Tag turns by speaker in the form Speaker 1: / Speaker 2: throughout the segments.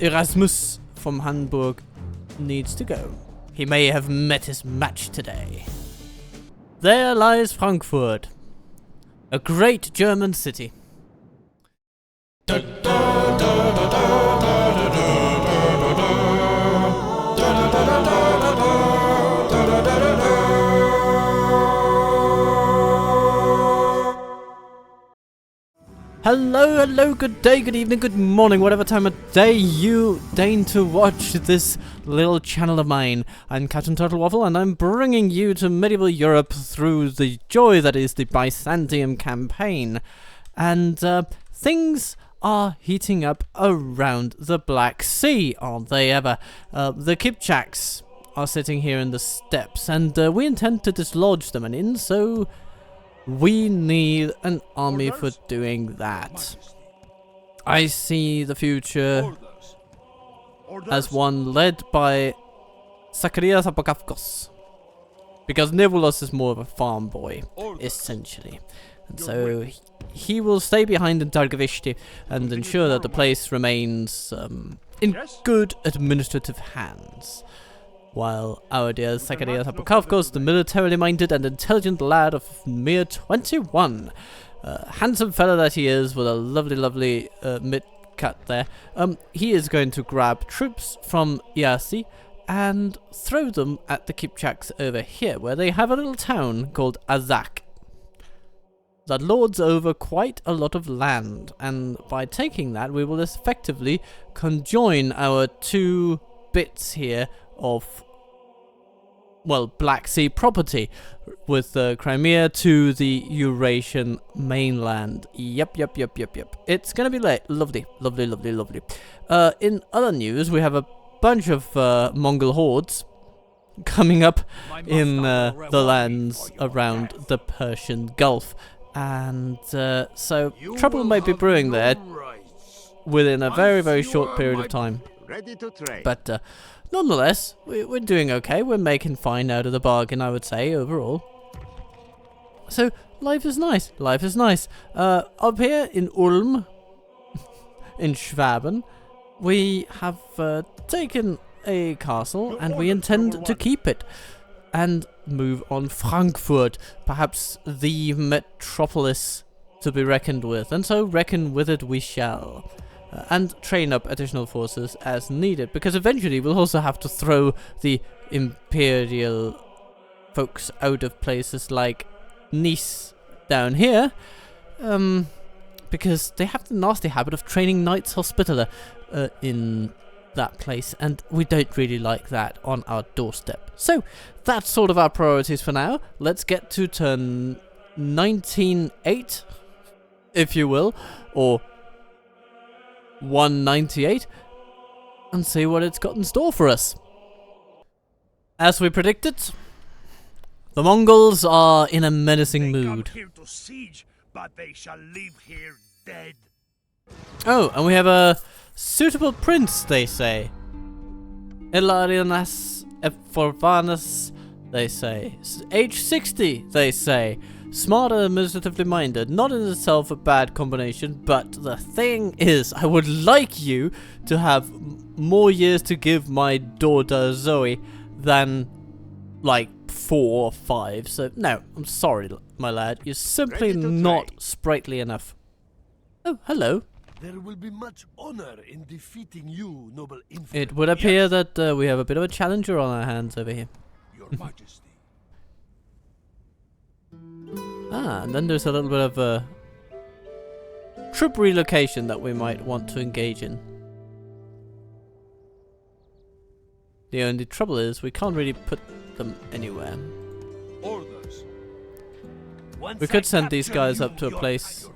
Speaker 1: Erasmus from Hamburg needs to go. He may have met his match today. There lies Frankfurt, a great German city. Hello, good day, good evening, good morning, whatever time of day you deign to watch this little channel of mine. I'm Captain Turtle Waffle, and I'm bringing you to medieval Europe through the joy that is the Byzantium campaign. And things are heating up around the Black Sea, aren't they ever? The Kipchaks are sitting here in the steppes, and we intend to dislodge them, and in so we need an army for doing that. I see the future as one led by Zacharias Apokavkos, because Nivolos is more of a farm boy, essentially. And so he will stay behind in Targovishti and ensure that the place remains in good administrative hands. While our dear Zacharias Apokavkos, the militarily minded and intelligent lad of mere 21, handsome fella that he is, with a lovely mid-cut there, he is going to grab troops from Iasi and throw them at the Kipchaks over here, where they have a little town called Azak that lords over quite a lot of land, and by taking that we will effectively conjoin our two bits here of, well, Black Sea property with Crimea to the Eurasian mainland. Yep. It's gonna be lovely. In other news, we have a bunch of Mongol hordes coming up in the lands around the Persian Gulf, and so trouble may be brewing there within a very short period of time. But nonetheless, we're doing okay. We're making fine out of the bargain, I would say, overall. So, life is nice. Up here in Ulm, in Schwaben, we have taken a castle, and we intend to keep it and move on Frankfurt, perhaps the metropolis to be reckoned with, and so reckon with it we shall. And train up additional forces as needed, because eventually we'll also have to throw the imperial folks out of places like Nice down here, because they have the nasty habit of training Knights Hospitaller in that place, and we don't really like that on our doorstep. So that's sort of our priorities for now. Let's get to turn 1908, if you will, or 198, and see what it's got in store for us. As we predicted, the Mongols are in a menacing mood. But they shall leave here dead. Oh, and we have a suitable prince, they say. Ilarianas Eforvanas, they say. Age 60, they say. Smart and administratively minded, not in itself a bad combination, but the thing is, I would like you to have more years to give my daughter Zoe than, like, 4 or 5. So, no, I'm sorry, my lad. You're simply not sprightly enough. Oh, hello.
Speaker 2: There will be much honor in defeating you, noble infant.
Speaker 1: It would appear that we have a bit of a challenger on our hands over here.
Speaker 2: Your Majesty.
Speaker 1: Ah, and then there's a little bit of a troop relocation that we might want to engage in. The only trouble is we can't really put them anywhere.
Speaker 2: Orders.
Speaker 1: We could send these guys up to a place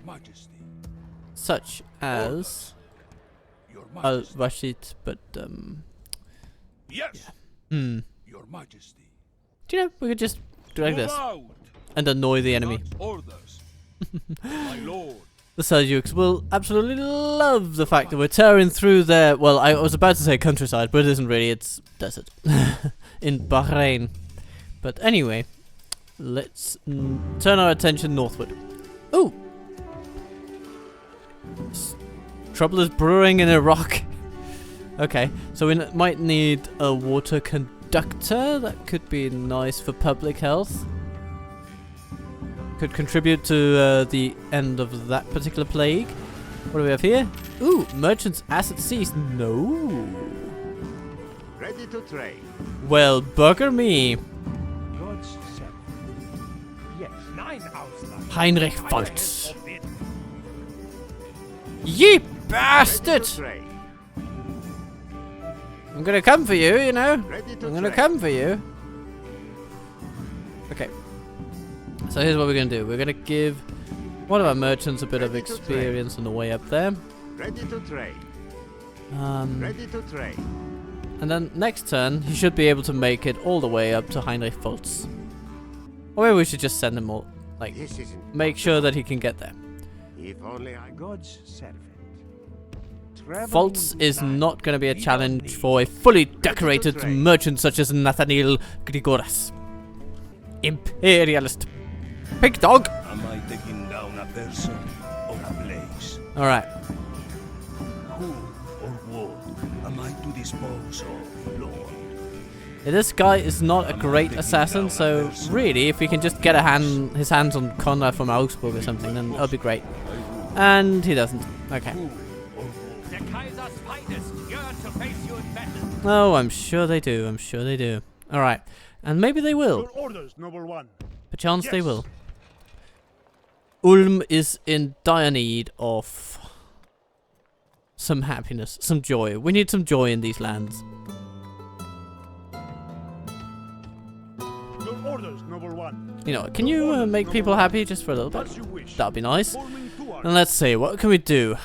Speaker 1: such as Al-Rashid, but
Speaker 2: yes.
Speaker 1: Yeah.
Speaker 2: Your Majesty.
Speaker 1: Do you know, we could just drag this and annoy the enemy.
Speaker 2: Orders. My lord.
Speaker 1: The Seljuks will absolutely love the fact that we're tearing through their, well, I was about to say countryside, but it isn't really, it's desert. In Bahrain. But anyway, let's turn our attention northward. Ooh! Trouble is brewing in Iraq. Okay, so we might need a water conductor. That could be nice for public health. Could contribute to the end of that particular plague. What do we have here? Ooh, merchant's asset seized. No.
Speaker 3: Ready to trade.
Speaker 1: Well, bugger me.
Speaker 2: God's servant. Yes. 9 Ausland.
Speaker 1: Heinrich Volz. Ye bastard!
Speaker 3: Ready to trade.
Speaker 1: I'm gonna come for you, you know.
Speaker 3: Ready to
Speaker 1: I'm gonna
Speaker 3: trade.
Speaker 1: come for you. Okay. So here's what we're gonna do. We're gonna give one of our merchants a bit of
Speaker 3: Ready to
Speaker 1: experience on the way up there.
Speaker 3: Ready to trade.
Speaker 1: Um,
Speaker 3: Ready to trade.
Speaker 1: and then next turn, he should be able to make it all the way up to Heinrich Volz. Or maybe we should just send him all, like,
Speaker 3: This isn't.
Speaker 1: make sure that he can get there.
Speaker 3: If only I
Speaker 2: God's servant. Traveling
Speaker 1: Volz is
Speaker 2: blind.
Speaker 1: not going to be a
Speaker 2: We
Speaker 1: challenge
Speaker 2: don't
Speaker 1: for a
Speaker 2: need
Speaker 1: fully decorated
Speaker 3: trade.
Speaker 1: merchant such as Nathaniel Grigoras. Imperialist pig dog.
Speaker 2: Am I taking down a person or a place?
Speaker 1: Alright.
Speaker 2: Who or what am I to dispose of, Lord?
Speaker 1: This guy is not a great assassin, so really, if we can just get his hands on Conrad from Augsburg or something, then that'll be great. And he doesn't. Okay.
Speaker 4: Der Kaiser's finest yearn to face you in battle.
Speaker 1: Oh, I'm sure they do. I'm sure they do. Alright. And maybe they will.
Speaker 2: orders, noble one.
Speaker 1: Perchance they
Speaker 2: Yes.
Speaker 1: will. Ulm is in dire need of some happiness, some joy. We need some joy in these lands.
Speaker 2: Your orders, noble one.
Speaker 1: You know, can you make people happy just for a little bit?
Speaker 2: As you wish.
Speaker 1: That'd be nice.
Speaker 2: Forming two
Speaker 1: And let's see, what can we do?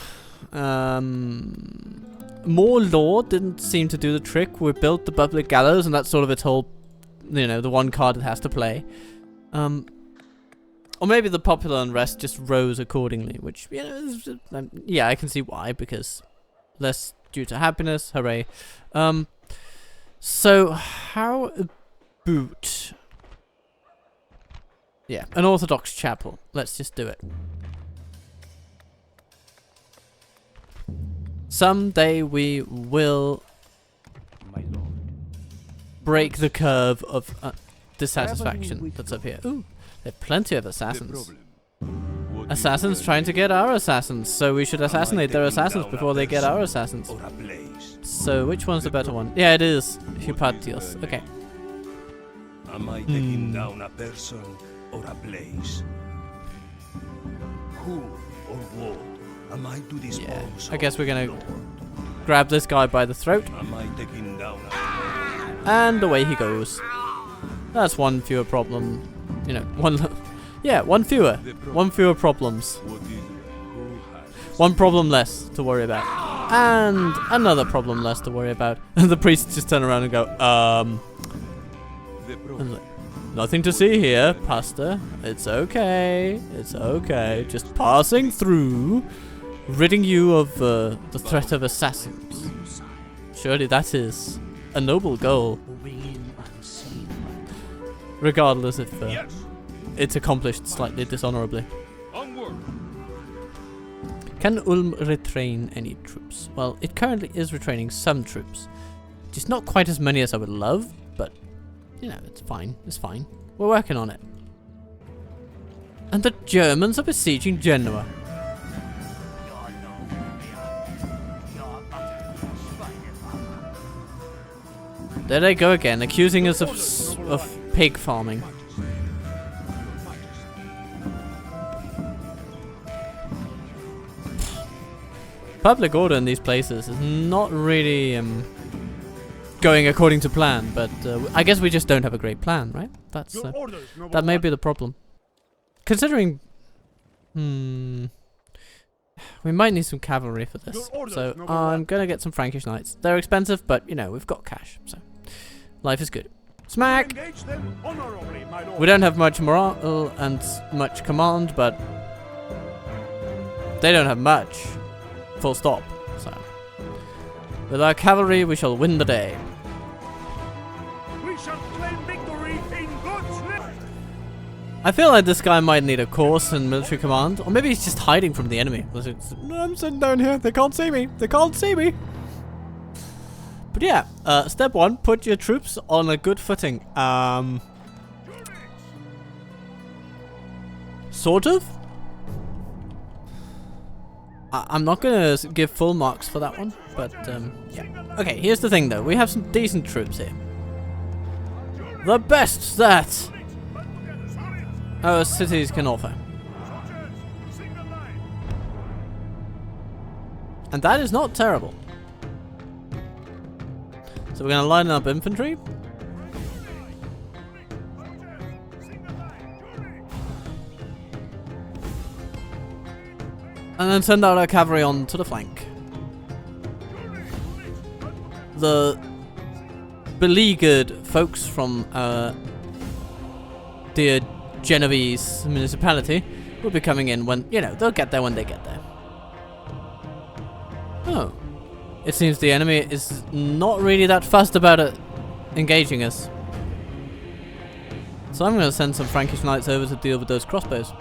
Speaker 1: More law didn't seem to do the trick. We built the public gallows, and that's sort of its whole, you know, the one card it has to play. Or maybe the popular unrest just rose accordingly, which, you know, is, yeah, I can see why, because less due to happiness, hooray. So, how about... Yeah, an Orthodox chapel. Let's just do it. Someday we will
Speaker 2: My lord.
Speaker 1: break the curve of dissatisfaction that's up here. Ooh, there are plenty of assassins. Assassins trying to get our assassins, so we should assassinate their assassins before they get our assassins.
Speaker 2: Or a place.
Speaker 1: So which one's the better one? Yeah, it is Hypatios. Okay.
Speaker 2: Am I taking down a person or a place? Who or what am I to dispose
Speaker 1: Yeah,
Speaker 2: of?
Speaker 1: I guess we're gonna
Speaker 2: Lord?
Speaker 1: grab this guy by the throat,
Speaker 2: Am I taking down a
Speaker 1: and away he goes. That's one fewer problem. You know, one fewer. One fewer problems.
Speaker 2: What is it? Who has
Speaker 1: One problem less to worry about. And another problem less to worry about. And the priests just turn around and go,
Speaker 2: the
Speaker 1: and
Speaker 2: problem?
Speaker 1: like, nothing to see here, Pastor. It's okay. It's okay. Just passing through, ridding you of the threat of assassins. Surely that is a noble goal, regardless if
Speaker 2: Yes.
Speaker 1: it's accomplished slightly dishonorably.
Speaker 2: Onward.
Speaker 1: Can Ulm retrain any troops? Well, it currently is retraining some troops. Just not quite as many as I would love, but, you know, it's fine. It's fine. We're working on it. And the Germans are besieging Genoa. There they go again, accusing us of pig farming. Public order in these places is not really going according to plan, but I guess we just don't have a great plan, right? That's
Speaker 2: Your orders, noble
Speaker 1: that may
Speaker 2: one.
Speaker 1: be the problem. Considering, we might need some cavalry for this,
Speaker 2: Your orders,
Speaker 1: so
Speaker 2: noble
Speaker 1: I'm
Speaker 2: one.
Speaker 1: gonna get some Frankish knights. They're expensive, but you know we've got cash, so life is good. Smack!
Speaker 2: Engage them honorably, my lord.
Speaker 1: We don't have much morale and much command, but they don't have much. Full stop. So, with our cavalry, we shall win the day.
Speaker 2: We shall claim victory in God's name.
Speaker 1: I feel like this guy might need a course in military command, or maybe he's just hiding from the enemy. No, I'm sitting down here. They can't see me. They can't see me. But yeah, step 1, put your troops on a good footing. Sort of. I'm not gonna give full marks for that one, but yeah. Okay, here's the thing though. We have some decent troops here. The best that our cities can offer. And that is not terrible. So we're gonna line up infantry. And then send out our cavalry on to the flank. The beleaguered folks from dear Genovese municipality will be coming in when, you know, they'll get there when they get there. Oh. It seems the enemy is not really that fussed about it engaging us. So I'm going to send some Frankish knights over to deal with those crossbows.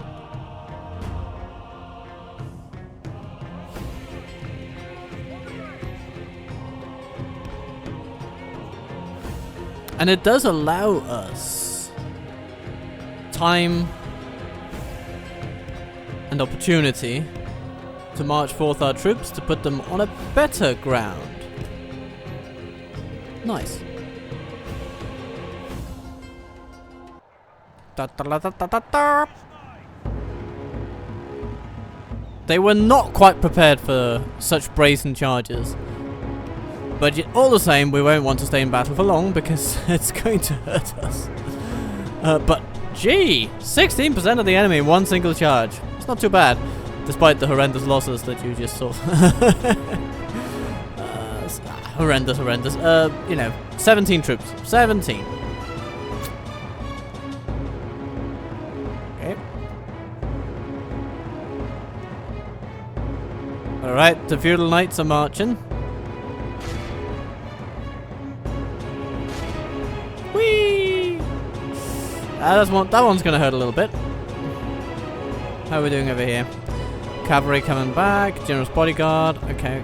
Speaker 1: And it does allow us time and opportunity to march forth our troops to put them on a better ground. Nice. They were not quite prepared for such brazen charges. But yet, all the same, we won't want to stay in battle for long because it's going to hurt us. But gee, 16% of the enemy in one single charge. It's not too bad, despite the horrendous losses that you just saw. Horrendous. You know, 17 troops. 17. Okay. Alright, the feudal knights are marching. Whee! That one's gonna hurt a little bit. How are we doing over here? Cavalry coming back. General's bodyguard. Okay.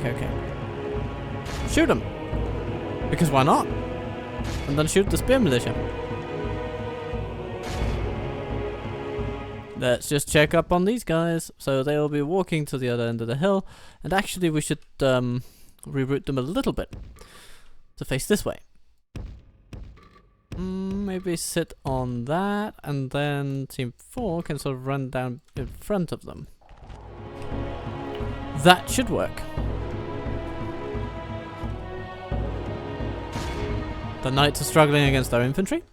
Speaker 1: Shoot them. Because why not? And then shoot the spear militia. Let's just check up on these guys. So they'll be walking to the other end of the hill. And actually we should reroute them a little bit to face this way. Maybe sit on that, and then Team 4 can sort of run down in front of them. That should work. The knights are struggling against our infantry.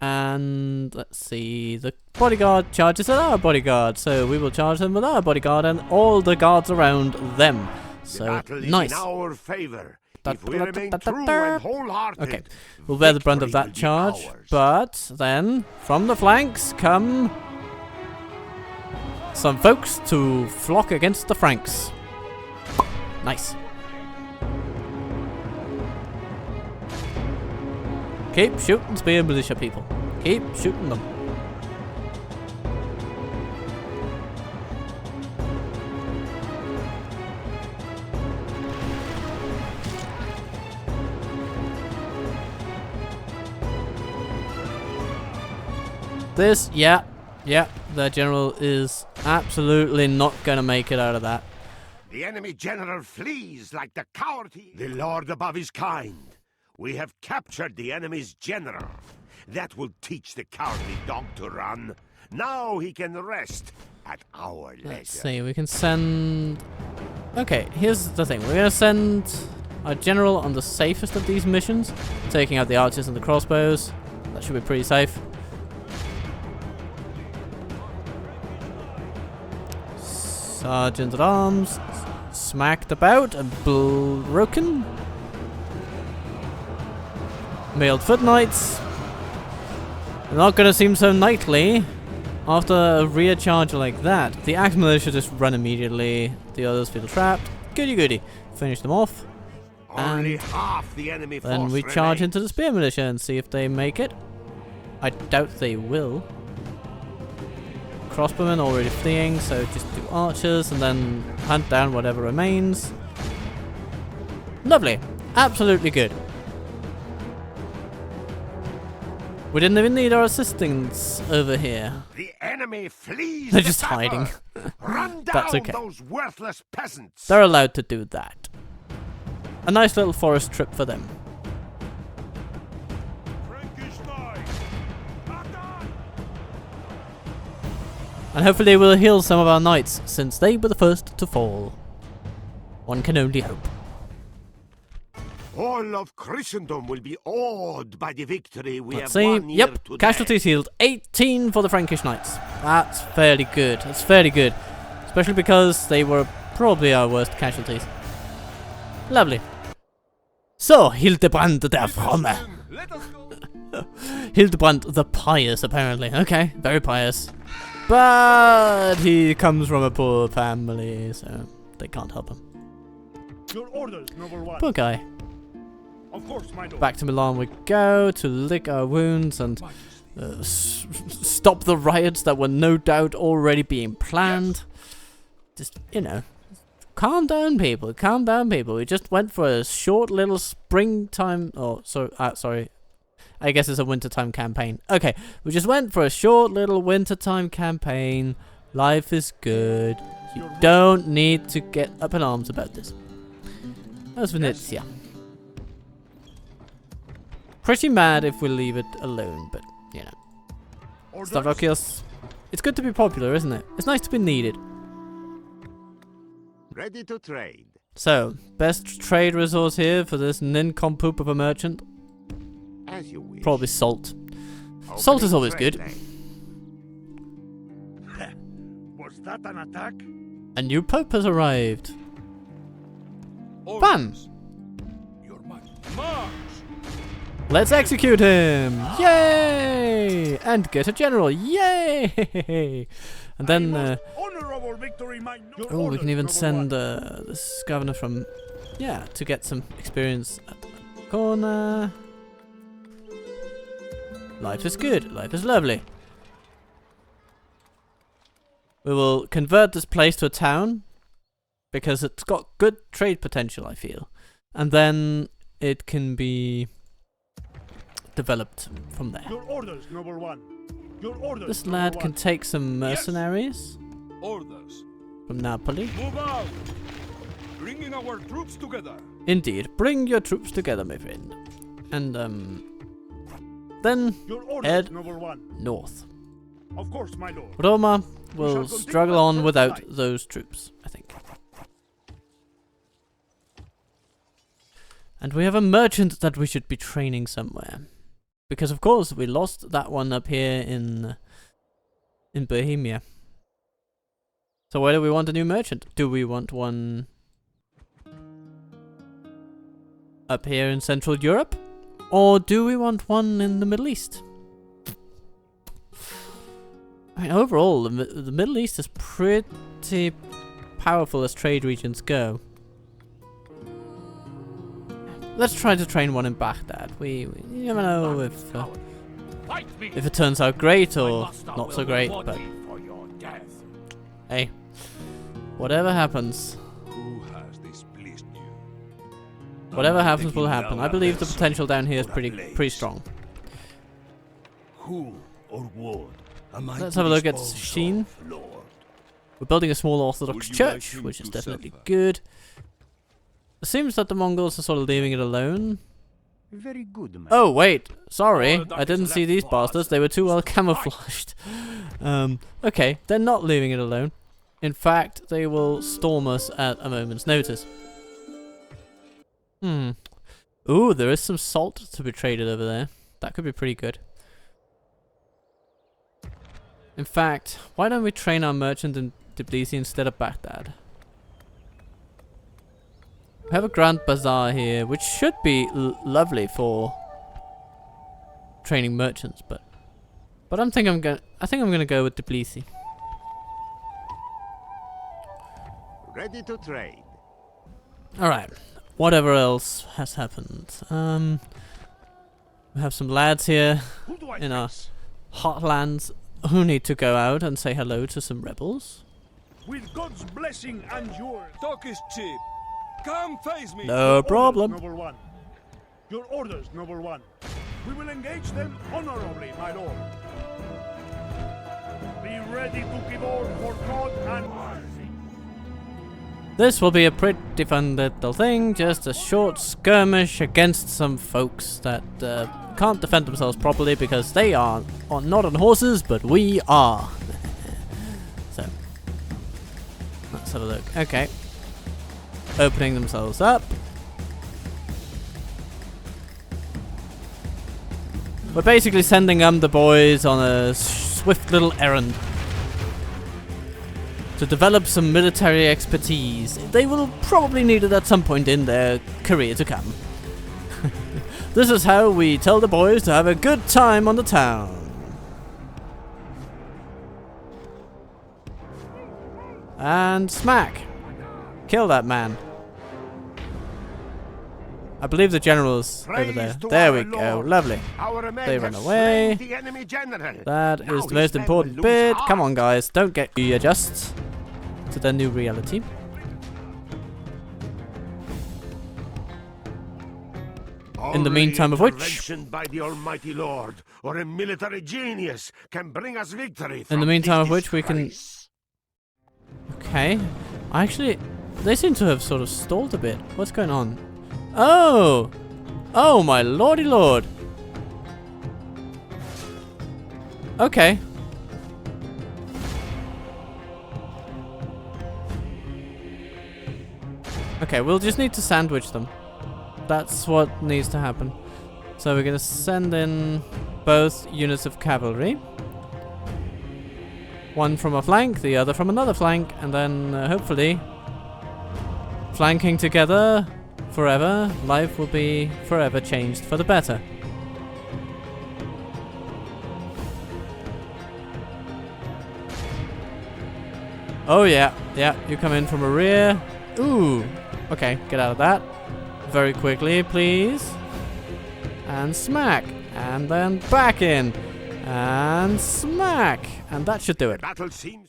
Speaker 1: And let's see, the bodyguard charges at our bodyguard, so we will charge them with our bodyguard and all the guards around them. So, nice.
Speaker 3: In our favor. If we remain true and wholehearted,
Speaker 1: okay, we'll bear the brunt of that charge, but then from the flanks come some folks to flock against the Franks. Nice. Keep shooting spear militia, people. Keep shooting them. This, yeah, the general is absolutely not gonna make it out of that.
Speaker 3: the enemy general flees like the coward the Lord above is kind. We have captured the enemy's general. That will teach the cowardly dog to run. Now he can rest at our leisure.
Speaker 1: Let's see, we can send... Okay, here's the thing. We're gonna send our general on the safest of these missions, taking out the archers and the crossbows. That should be pretty safe. Sergeant at Arms, smacked about and broken. Mailed foot knights. They're not gonna seem so knightly after a rear charge like that. The axe militia just run immediately. The others feel trapped. Goody goody. Finish them off.
Speaker 3: Only half the enemy force
Speaker 1: Then we charge into the spear militia and see if they make it. I doubt they will. Crossbowmen already fleeing, so just do archers and then hunt down whatever remains. Lovely. Absolutely good. We didn't even need our assistants over here.
Speaker 3: The enemy flees.
Speaker 1: They're
Speaker 3: the
Speaker 1: just hiding.
Speaker 3: battle. Run down
Speaker 1: That's okay.
Speaker 3: those worthless peasants.
Speaker 1: They're allowed to do that. A nice little forest trip for them. And hopefully we'll heal some of our knights, since they were the first to fall. One can only hope.
Speaker 3: All of Christendom will be awed by the victory we
Speaker 1: Let's
Speaker 3: have
Speaker 1: see.
Speaker 3: won here
Speaker 1: Yep,
Speaker 3: today.
Speaker 1: casualties healed. 18 for the Frankish knights. That's fairly good. That's fairly good. Especially because they were probably our worst casualties. Lovely. So, Hildebrand der Fromme. Hildebrand the Pious, apparently. Okay, very pious. But he comes from a poor family, so they can't help him.
Speaker 2: Your orders, noble one.
Speaker 1: Poor guy.
Speaker 2: Of course, my lord.
Speaker 1: Back to Milan we go to lick our wounds and stop the riots that were no doubt already being planned. Just, you know, calm down, people. Calm down, people. We just went for a short little springtime. Oh, sorry. I guess it's a wintertime campaign. Okay, we just went for a short little wintertime campaign. Life is good. You don't need to get up in arms about this. That's Venezia. Pretty mad if we leave it alone, but, you know. Stavrokios. It's good to be popular, isn't it? It's nice to be needed.
Speaker 3: Ready to trade.
Speaker 1: So, best trade resource here for this nincompoop of a merchant?
Speaker 3: As you wish.
Speaker 1: Probably salt.
Speaker 3: Opening
Speaker 1: Salt is always
Speaker 3: trade
Speaker 1: good.
Speaker 3: lane.
Speaker 2: Was that an attack?
Speaker 1: A new pope has arrived. Bam!
Speaker 2: Your might.
Speaker 4: March!
Speaker 1: Let's execute him! Yay! And get a general! Yay! And then,
Speaker 2: Honorable victory, my your
Speaker 1: oh, we
Speaker 2: orders,
Speaker 1: can even
Speaker 2: noble
Speaker 1: send
Speaker 2: one.
Speaker 1: this governor from, yeah, to get some experience at the corner. Life is good. Life is lovely. We will convert this place to a town because it's got good trade potential, I feel. And then it can be developed from there.
Speaker 2: Your orders, noble one. Your orders.
Speaker 1: This
Speaker 2: noble
Speaker 1: lad
Speaker 2: one.
Speaker 1: can take some mercenaries
Speaker 4: Orders.
Speaker 1: from Napoli.
Speaker 4: Move out! Bringing our troops together.
Speaker 1: Indeed, bring your troops together, my friend. And then
Speaker 2: Your orders,
Speaker 1: head
Speaker 2: noble one.
Speaker 1: north.
Speaker 2: Of course, my lord.
Speaker 1: Roma
Speaker 2: shall
Speaker 1: will
Speaker 2: continue
Speaker 1: struggle
Speaker 2: at
Speaker 1: on
Speaker 2: first
Speaker 1: without
Speaker 2: sight.
Speaker 1: those troops, I think. And we have a merchant that we should be training somewhere. Because of course we lost that one up here in Bohemia. So where do we want a new merchant? Do we want one up here in Central Europe? Or do we want one in the Middle East? I mean, overall, the Middle East is pretty powerful as trade regions go. Let's try to train one in Baghdad. We never know if
Speaker 4: Fight me!
Speaker 1: it turns out great
Speaker 4: My
Speaker 1: or
Speaker 4: master
Speaker 1: not
Speaker 4: will
Speaker 1: so great,
Speaker 4: reward
Speaker 1: but
Speaker 4: me for your death.
Speaker 1: hey, whatever happens,
Speaker 2: Who has displeased you?
Speaker 1: whatever happens will happen. I believe the potential down here is pretty strong.
Speaker 2: Who or what am I
Speaker 1: Let's
Speaker 2: to
Speaker 1: have a look at
Speaker 2: dispose
Speaker 1: Sheen.
Speaker 2: of, Lord?
Speaker 1: We're building a small Orthodox
Speaker 2: Would you like
Speaker 1: church,
Speaker 2: him
Speaker 1: which is
Speaker 2: to
Speaker 1: definitely
Speaker 2: suffer?
Speaker 1: good. It seems that the Mongols are sort of leaving it alone.
Speaker 3: Very good, man.
Speaker 1: Oh wait, sorry,
Speaker 4: Oh, that
Speaker 1: I didn't
Speaker 4: is
Speaker 1: see
Speaker 4: left
Speaker 1: these
Speaker 4: for
Speaker 1: bastards.
Speaker 4: us.
Speaker 1: They were too well
Speaker 4: Right.
Speaker 1: camouflaged. Okay, they're not leaving it alone. In fact, they will storm us at a moment's notice. Ooh, there is some salt to be traded over there. That could be pretty good. In fact, why don't we train our merchant in Tbilisi instead of Baghdad? We have a grand bazaar here, which should be lovely for training merchants, but I think I'm gonna go with Tbilisi.
Speaker 3: Ready to trade.
Speaker 1: All right. Whatever else has happened. We have some lads here
Speaker 2: Who do I
Speaker 1: in our
Speaker 2: face?
Speaker 1: heartlands who need to go out and say hello to some rebels.
Speaker 2: With God's blessing and yours.
Speaker 4: Talk is cheap. Come face me.
Speaker 1: No problem.
Speaker 2: Noble one. Your orders, noble one. We will engage them honorably, my lord. Be ready to give all for God and mercy.
Speaker 1: This will be a pretty fun little thing, just a short skirmish against some folks that can't defend themselves properly because they are not on horses, but we are. So, let's have a look. Okay. Opening themselves up. We're basically sending the boys on a swift little errand to develop some military expertise. They will probably need it at some point in their career to come. This is how we tell the boys to have a good time on the town. And smack! Kill that man. I believe the general's over there. There we go. Lovely. They run away. That is the most important bit. Come on, guys. Don't get readjust to the new reality. In the meantime of which...
Speaker 3: by the Almighty Lord or a military genius can bring us victory.
Speaker 1: In the meantime of which we can... Okay. Actually, they seem to have sort of stalled a bit. What's going on? Oh! Oh my lordy lord! Okay. Okay, we'll just need to sandwich them. That's what needs to happen. So we're gonna send in both units of cavalry. One from a flank, the other from another flank, and then hopefully flanking together forever, life will be forever changed for the better. Oh yeah, yeah, you come in from a rear. Ooh, okay, get out of that. Very quickly, please. And smack. And then back in. And smack. And that should do it.
Speaker 3: Battle seems.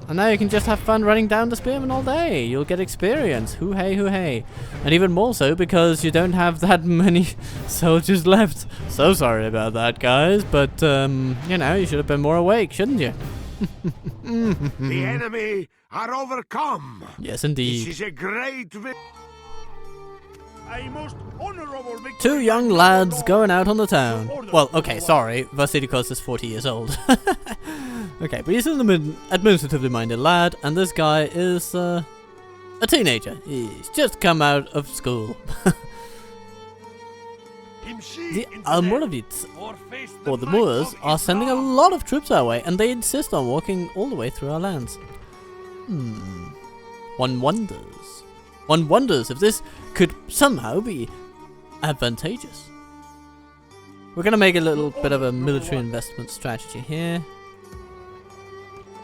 Speaker 1: And now you can just have fun running down the spearmen all day. You'll get experience. Hoo hey, hoo hey. And even more so because you don't have that many soldiers left. So sorry about that, guys. But, you know, you should have been more awake, shouldn't you?
Speaker 3: The enemy are overcome.
Speaker 1: Yes, indeed.
Speaker 3: This is a great
Speaker 2: A most honorable victory.
Speaker 1: Two young lads going out on the town. Well, okay, sorry. Vasilikos is 40 years old. Okay, but he's an administratively minded lad, and this guy is a teenager. He's just come out of school. The Almoravids, or the Moors, are sending a lot of troops our way, and they insist on walking all the way through our lands. One wonders. One wonders if this could somehow be advantageous. We're going to make a little bit of a military investment strategy here.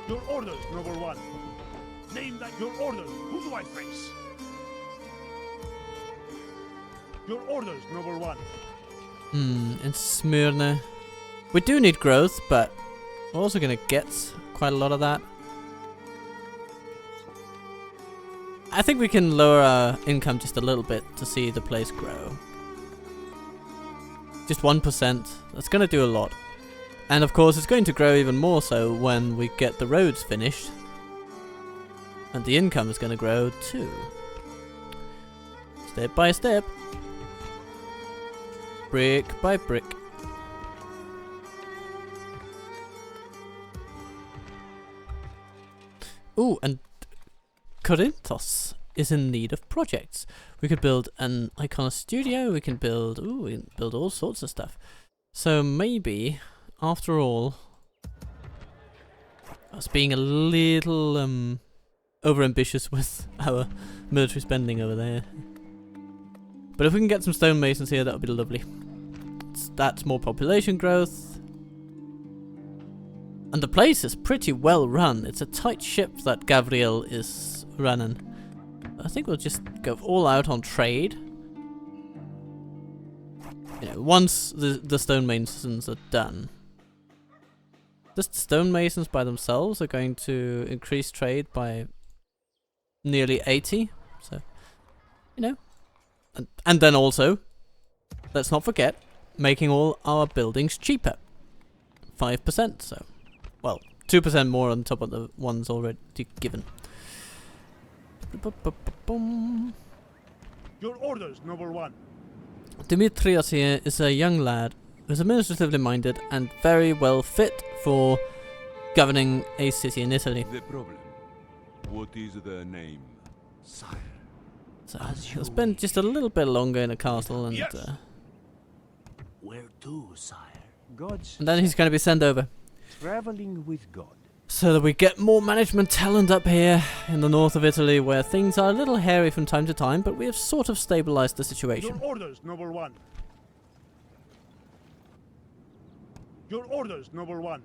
Speaker 2: Your orders, noble one. Name that your orders. Who do I face? Your orders, noble one.
Speaker 1: In Smyrna. We do need growth, but we're also going to get quite a lot of that. I think we can lower our income just a little bit to see the place grow. Just 1%. That's going to do a lot. And of course, it's going to grow even more so when we get the roads finished. And the income is going to grow too. Step by step. Brick by brick. Ooh, and Corinthos is in need of projects. We could build an Icona studio, we can build all sorts of stuff. So maybe, after all, us being a little overambitious with our military spending over there. But if we can get some stonemasons here, that would be lovely. That's more population growth. And the place is pretty well run. It's a tight ship that Gabriel is running. I think we'll just go all out on trade. You know, once the stonemasons are done. Just the stonemasons by themselves are going to increase trade by nearly 80. So, you know, And then also, let's not forget, making all our buildings cheaper. 5%, so, well, 2% more on top of the ones already given.
Speaker 2: Your orders, noble one.
Speaker 1: Dimitrios here is a young lad who's administratively minded and very well fit for governing a city in Italy.
Speaker 5: The problem. What is their name?
Speaker 2: Sire.
Speaker 1: So he'll spend just a little bit longer in the castle, and
Speaker 2: Yes. Where to, sire?
Speaker 6: Gods
Speaker 1: and then he's going to be sent over,
Speaker 6: traveling with God.
Speaker 1: so that we get more management talent up here in the north of Italy, where things are a little hairy from time to time, but we have sort of stabilized the
Speaker 2: Your
Speaker 1: situation.
Speaker 2: orders, noble one. Your orders, noble one.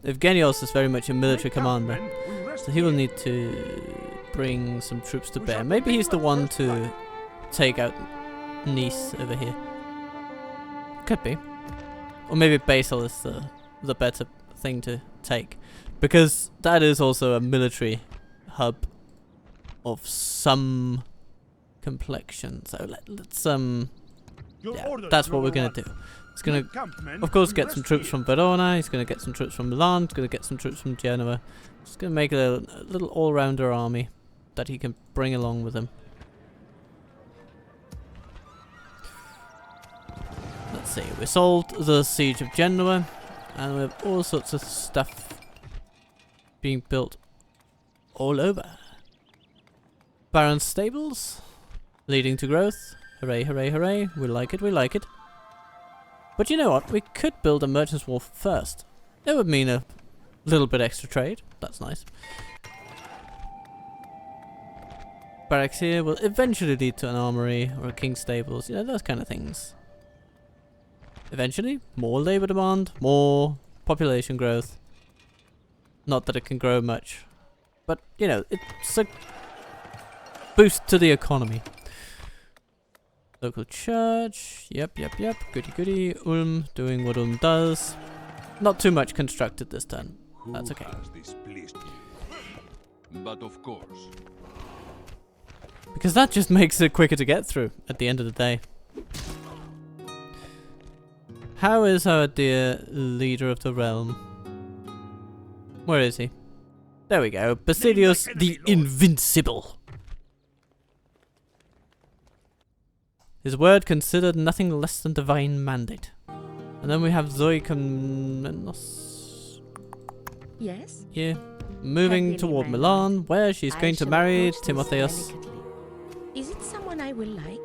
Speaker 1: Evgenios is very much a military
Speaker 2: Wake up,
Speaker 1: commander,
Speaker 2: men. We rest
Speaker 1: so he will
Speaker 2: here.
Speaker 1: need to bring some troops to bear. Maybe he's the one to take out Nice over here. Could be. Or maybe Basel is the better thing to take, because that is also a military hub of some complexion. So let's
Speaker 2: Your
Speaker 1: yeah,
Speaker 2: orders,
Speaker 1: that's what we're
Speaker 2: noble
Speaker 1: gonna
Speaker 2: one.
Speaker 1: do. It's gonna,
Speaker 2: Wake up, men.
Speaker 1: of course,
Speaker 2: We
Speaker 1: get some
Speaker 2: rest
Speaker 1: troops
Speaker 2: here.
Speaker 1: from Verona. He's gonna get some troops from Milan. He's gonna get some troops from Genoa. Just gonna make a little all-rounder army that he can bring along with him. Let's see. We solved the siege of Genoa, and we have all sorts of stuff being built all over. Baron's stables, leading to growth. Hooray! Hooray! Hooray! We like it. We like it. But you know what? We could build a merchant's wharf first. It would mean a little bit extra trade. That's nice. Barracks here will eventually lead to an armory or a king's stables. You know, those kind of things. Eventually, more labor demand, more population growth. Not that it can grow much, but you know, it's a boost to the economy. Local church, yep. Goody. Ulm, doing what Ulm does. Not too much constructed this turn.
Speaker 5: Who
Speaker 1: That's okay.
Speaker 5: has displeased you? But of course.
Speaker 1: Because that just makes it quicker to get through at the end of the day. How is our dear leader of the realm? Where is he? There we go. Basilius the Invincible. His word considered nothing less than divine mandate. And then we have Zoe Komnenos.
Speaker 7: Yes?
Speaker 1: Yeah. Moving
Speaker 7: Happily,
Speaker 1: toward
Speaker 7: my
Speaker 1: Milan,
Speaker 7: lord.
Speaker 1: where she's
Speaker 7: I
Speaker 1: going to
Speaker 7: shall
Speaker 1: marry
Speaker 7: approach this
Speaker 1: Timotheus.
Speaker 7: delicately. Is it someone I will like?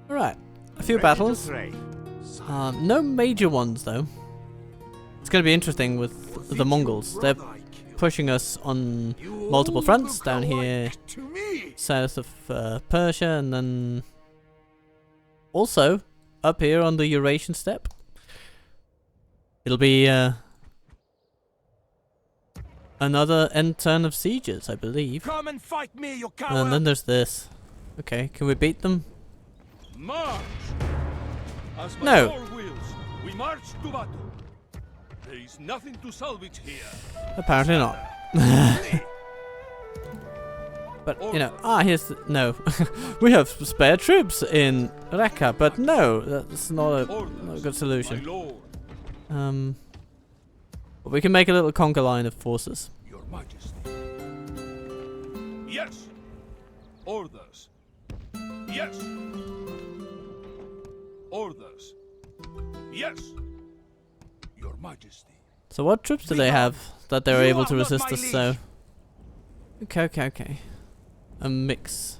Speaker 1: Alright. A few
Speaker 3: Ready to
Speaker 1: battles.
Speaker 3: trade.
Speaker 1: No major ones though. It's going to be interesting with the Mongols. They're pushing us on multiple fronts down here south of Persia, and then also up here on the Eurasian steppe. It'll be another end turn of sieges, I believe.
Speaker 4: Come and fight me, you coward!
Speaker 1: And then there's this. Okay, can we beat them?
Speaker 4: March! As my
Speaker 1: No.
Speaker 4: lord wills, we march to battle. There is nothing to salvage here.
Speaker 1: Apparently not. But, you know, here's the, no. We have spare troops in Raqqa, but no, that's not a good
Speaker 4: My
Speaker 1: solution.
Speaker 4: lord,
Speaker 1: But we can make a little conquer line of forces.
Speaker 4: your majesty. Yes! Orders. Yes! Orders. Yes! Your majesty.
Speaker 1: So what troops do they have that they're
Speaker 4: You
Speaker 1: able
Speaker 4: are
Speaker 1: to
Speaker 4: not
Speaker 1: resist
Speaker 4: my
Speaker 1: us
Speaker 4: liege.
Speaker 1: so? Okay. A mix.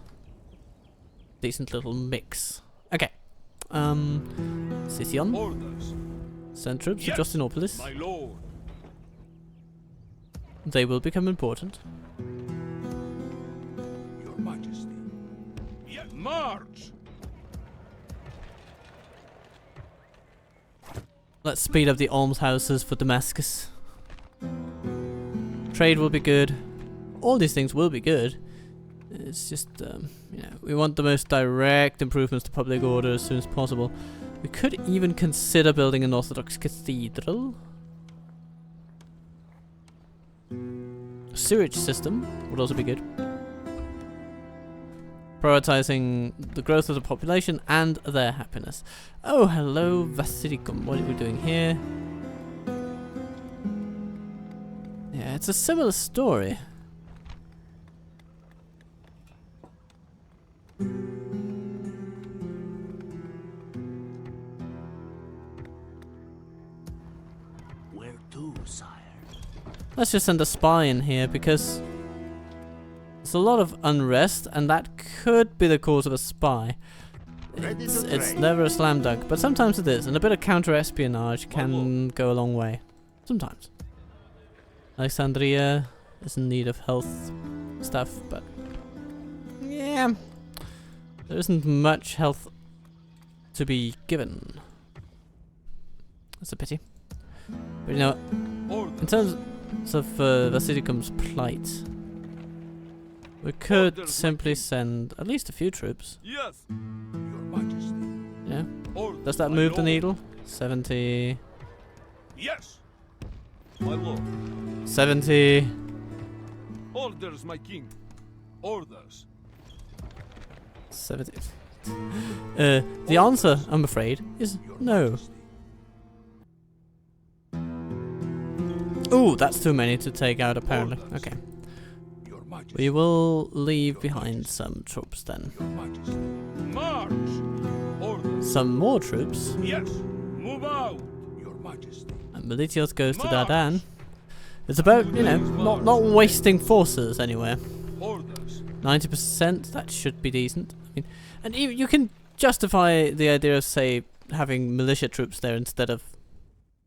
Speaker 1: Decent little mix. Okay. Sicyon.
Speaker 4: Orders.
Speaker 1: Send troops to
Speaker 4: Yes,
Speaker 1: Justinopolis.
Speaker 4: my lord.
Speaker 1: They will become important.
Speaker 4: Your majesty. Yes. March!
Speaker 1: Let's speed up the almshouses for Damascus. Trade will be good. All these things will be good. It's just, you know, we want the most direct improvements to public order as soon as possible. We could even consider building an Orthodox cathedral. A sewage system would also be good. Prioritizing the growth of the population and their happiness. Oh, hello, Vasilicum. What are we doing here? Yeah, it's a similar story.
Speaker 2: Where to, sire?
Speaker 1: Let's just send a spy in here because there's a lot of unrest and that could be the cause of a spy. It's never a slam dunk, but sometimes it is, and a bit of counter-espionage can go a long way. Sometimes. Alexandria is in need of health stuff, but yeah, there isn't much health to be given. That's a pity. But you know, in terms of Vasilicum's plight, we could simply send at least a few troops.
Speaker 4: Yes, Your Majesty.
Speaker 1: Yeah.
Speaker 4: Orders,
Speaker 1: Does that
Speaker 4: my
Speaker 1: move the
Speaker 4: lord.
Speaker 1: needle? 70.
Speaker 4: Yes, my lord.
Speaker 1: 70.
Speaker 4: Orders, my king. Orders.
Speaker 1: 70. The answer, I'm afraid, is no. Ooh, that's too many to take out apparently. Okay.
Speaker 4: Your Majesty.
Speaker 1: We will leave behind some troops then.
Speaker 4: Your Majesty. March. Orders.
Speaker 1: Some more troops.
Speaker 4: Yes, move out. Your Majesty.
Speaker 1: And Militios goes to Dardan. It's about, you know, not wasting forces anywhere.
Speaker 4: Orders.
Speaker 1: 90%, that should be decent. I mean, and you can justify the idea of, say, having militia troops there instead of,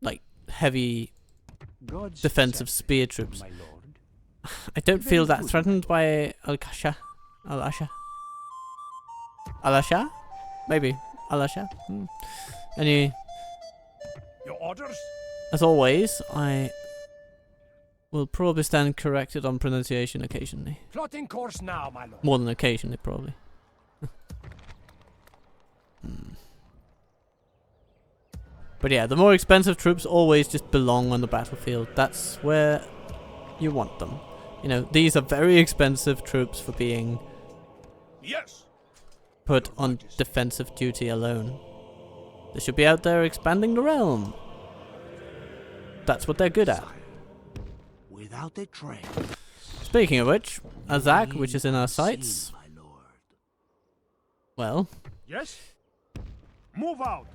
Speaker 1: like, heavy
Speaker 6: God's
Speaker 1: defensive
Speaker 6: servant,
Speaker 1: spear troops.
Speaker 6: my lord.
Speaker 1: I don't feel that threatened by Al-Kasha. Al-Asha? Al-Asha? Maybe. Al-Asha? Anyway,
Speaker 4: Your orders?
Speaker 1: as always, I will probably stand corrected on pronunciation occasionally.
Speaker 4: Plotting course now, my lord.
Speaker 1: More than occasionally, probably. But yeah, the more expensive troops always just belong on the battlefield. That's where you want them. You know, these are very expensive troops for being
Speaker 4: Yes.
Speaker 1: put on defensive duty alone. They should be out there expanding the realm. That's what they're good at.
Speaker 2: Without a train.
Speaker 1: Speaking of which, Azak, which is in our sights,
Speaker 2: My lord.
Speaker 1: well,
Speaker 4: Yes. Move out.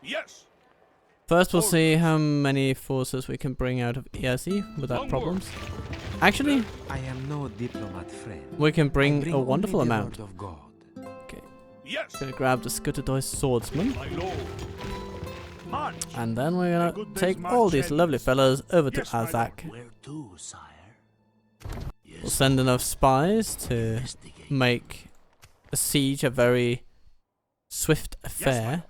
Speaker 4: Yes.
Speaker 1: first we'll see how many forces we can bring out of ERC without problems. Actually,
Speaker 8: I am no diplomat, friend.
Speaker 1: we can
Speaker 8: I
Speaker 1: bring a
Speaker 8: only
Speaker 1: wonderful
Speaker 8: the
Speaker 1: amount.
Speaker 8: word of God.
Speaker 1: Okay,
Speaker 4: Yes.
Speaker 1: gonna grab the Skutadoy swordsman,
Speaker 4: My lord. March.
Speaker 1: and then we're gonna
Speaker 4: Good day's
Speaker 1: take
Speaker 4: march
Speaker 1: all these
Speaker 4: ends.
Speaker 1: lovely fellas over to
Speaker 4: Yes, my lord.
Speaker 1: Azak.
Speaker 2: Where to, sire? Yes,
Speaker 1: We'll send enough spies to
Speaker 2: investigate.
Speaker 1: make a siege a very swift affair.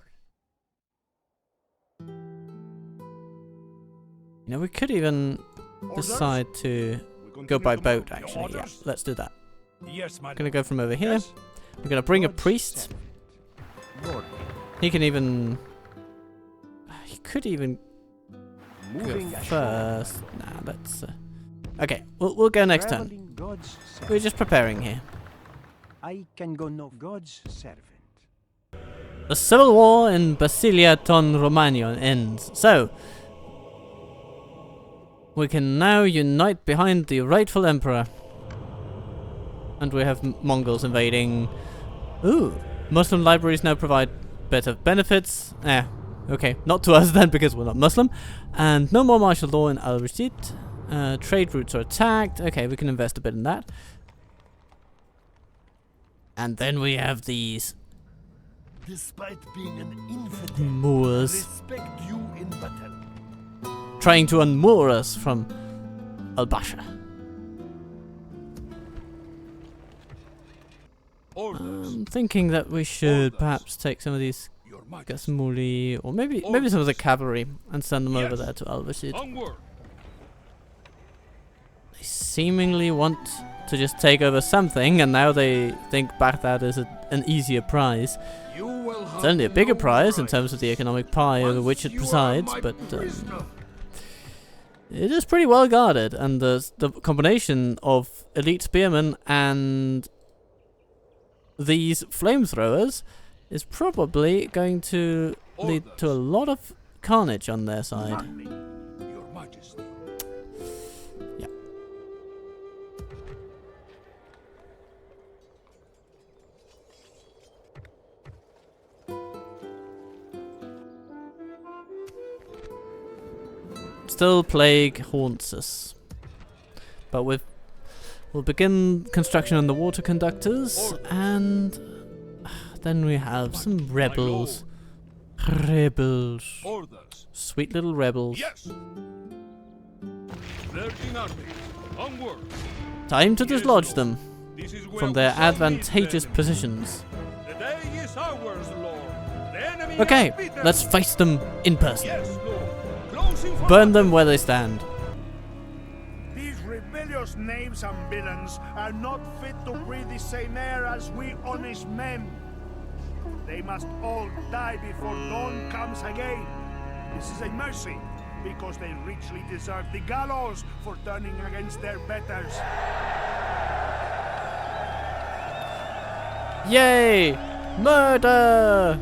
Speaker 1: You know, we could even decide to go by boat, actually. Yeah, let's do that.
Speaker 4: Yes, my
Speaker 1: I'm gonna
Speaker 4: lord.
Speaker 1: go from over here.
Speaker 4: Yes.
Speaker 1: We're gonna bring a
Speaker 6: God's
Speaker 1: priest.
Speaker 6: servant. Lord,
Speaker 1: He can even... He could even go
Speaker 6: moving ashore.
Speaker 1: first. Nah, let's... Okay, we'll go next turn.
Speaker 6: Traveling God's servant.
Speaker 1: We're just preparing here.
Speaker 6: I can go no God's servant.
Speaker 1: The civil war in Basilia Ton Romanion ends. So, we can now unite behind the rightful emperor. And we have Mongols invading. Ooh, Muslim libraries now provide better benefits. Okay, not to us then because we're not Muslim. And no more martial law in Al-Rashid. Trade routes are attacked. Okay, we can invest a bit in that. And then we have these
Speaker 2: Despite being an infidel,
Speaker 1: Moors
Speaker 2: respect you in battle.
Speaker 1: trying to unmoor us from Al-Basha.
Speaker 4: Orders.
Speaker 1: I'm thinking that we should perhaps take some of these
Speaker 4: Your Majesty.
Speaker 1: Gasmuli, or maybe some of the cavalry, and send them over
Speaker 4: Yes.
Speaker 1: there to Al-Rashid.
Speaker 4: Onward.
Speaker 1: They seemingly want to just take over something, and now they think Baghdad is an easier prize.
Speaker 4: You will
Speaker 1: It's
Speaker 4: have
Speaker 1: only a bigger
Speaker 4: no
Speaker 1: prize in
Speaker 4: right.
Speaker 1: terms of the economic pie over
Speaker 4: Once
Speaker 1: which it
Speaker 4: you are
Speaker 1: presides,
Speaker 4: my
Speaker 1: but
Speaker 4: prisoner.
Speaker 1: it is pretty well guarded, and the combination of elite spearmen and these flamethrowers is probably going to lead to a lot of carnage on their side.
Speaker 4: Your Majesty.
Speaker 1: Yeah. Still plague haunts us, but we'll begin construction on the water conductors, and then we have some rebels. Rebels.
Speaker 4: Orders.
Speaker 1: Sweet little rebels.
Speaker 4: Yes. Virgin armies. Onward.
Speaker 1: Time to
Speaker 4: Yes,
Speaker 1: dislodge
Speaker 4: Lord.
Speaker 1: them
Speaker 4: This is where
Speaker 1: from
Speaker 4: we
Speaker 1: their
Speaker 4: shall meet
Speaker 1: advantageous
Speaker 4: them.
Speaker 1: positions.
Speaker 4: The day is ours, Lord. The enemy
Speaker 1: Okay,
Speaker 4: is beaten.
Speaker 1: let's face them in person.
Speaker 4: Yes, Lord. Closing for
Speaker 1: Burn them where they stand.
Speaker 2: These rebellious knaves and villains are not fit to breathe the same air as we honest men. They must all die before dawn comes again. This is a mercy, because they richly deserve the gallows for turning against their betters.
Speaker 1: Yay! Murder!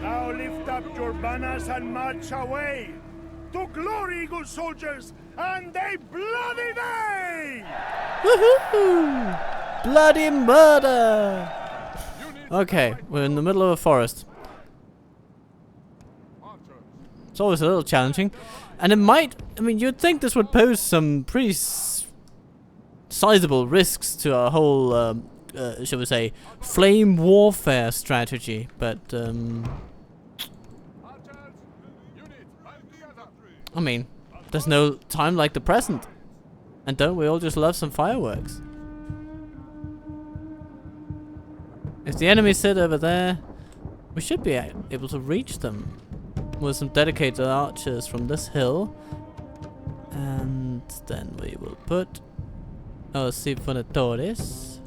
Speaker 2: Now lift up your banners and march away. To glory, good soldiers, and a bloody day!
Speaker 1: Woohoo! Bloody murder! Okay, we're in the middle of a forest. It's always a little challenging. And it might, I mean, you'd think this would pose some pretty sizable risks to our whole, shall we say, flame warfare strategy. But, I mean, there's no time like the present. And don't we all just love some fireworks? If the enemies sit over there, we should be able to reach them with some dedicated archers from this hill. And then we will put our siphonatores.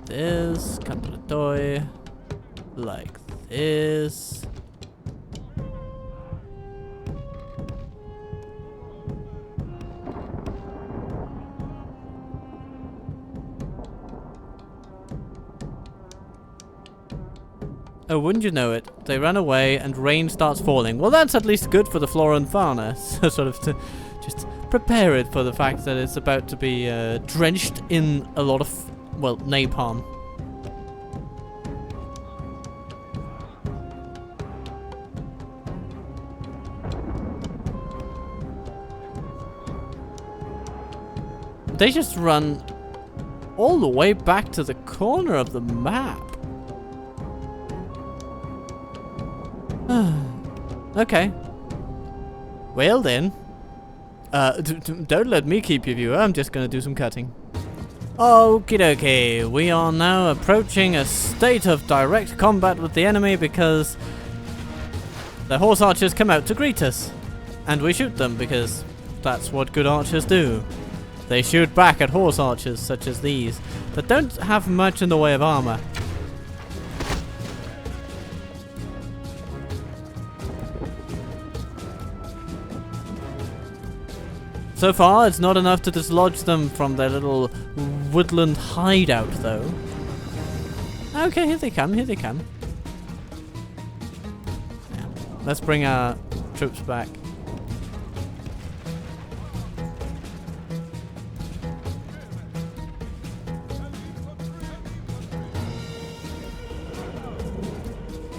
Speaker 1: This, cantoratore, like this. Oh, wouldn't you know it? They run away and rain starts falling. Well, that's at least good for the flora and fauna. So sort of to just prepare it for the fact that it's about to be drenched in a lot of, well, napalm. They just run all the way back to the corner of the map. Okay. Well then. Don't let me keep you, viewer. I'm just gonna do some cutting. Okie dokie. We are now approaching a state of direct combat with the enemy because the horse archers come out to greet us. And we shoot them because that's what good archers do. They shoot back at horse archers such as these that don't have much in the way of armor. So far, it's not enough to dislodge them from their little woodland hideout, though. Okay, here they come, here they come. Yeah. Let's bring our troops back.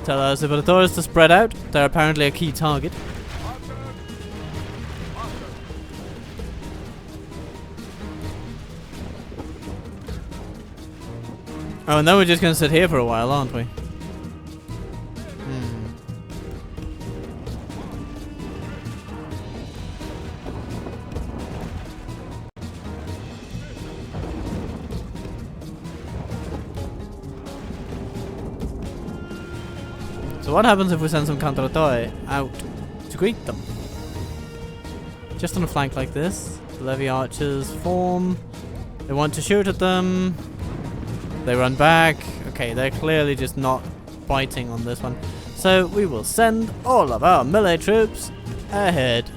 Speaker 1: Tell our Zivaratores to spread out. They're apparently a key target. Oh, and then we're just gonna sit here for a while, aren't we? So what happens if we send some Cantaratore out to greet them? Just on a flank like this. The levy archers form. They want to shoot at them. They run back. Okay, they're clearly just not biting on this one. So we will send all of our melee troops ahead.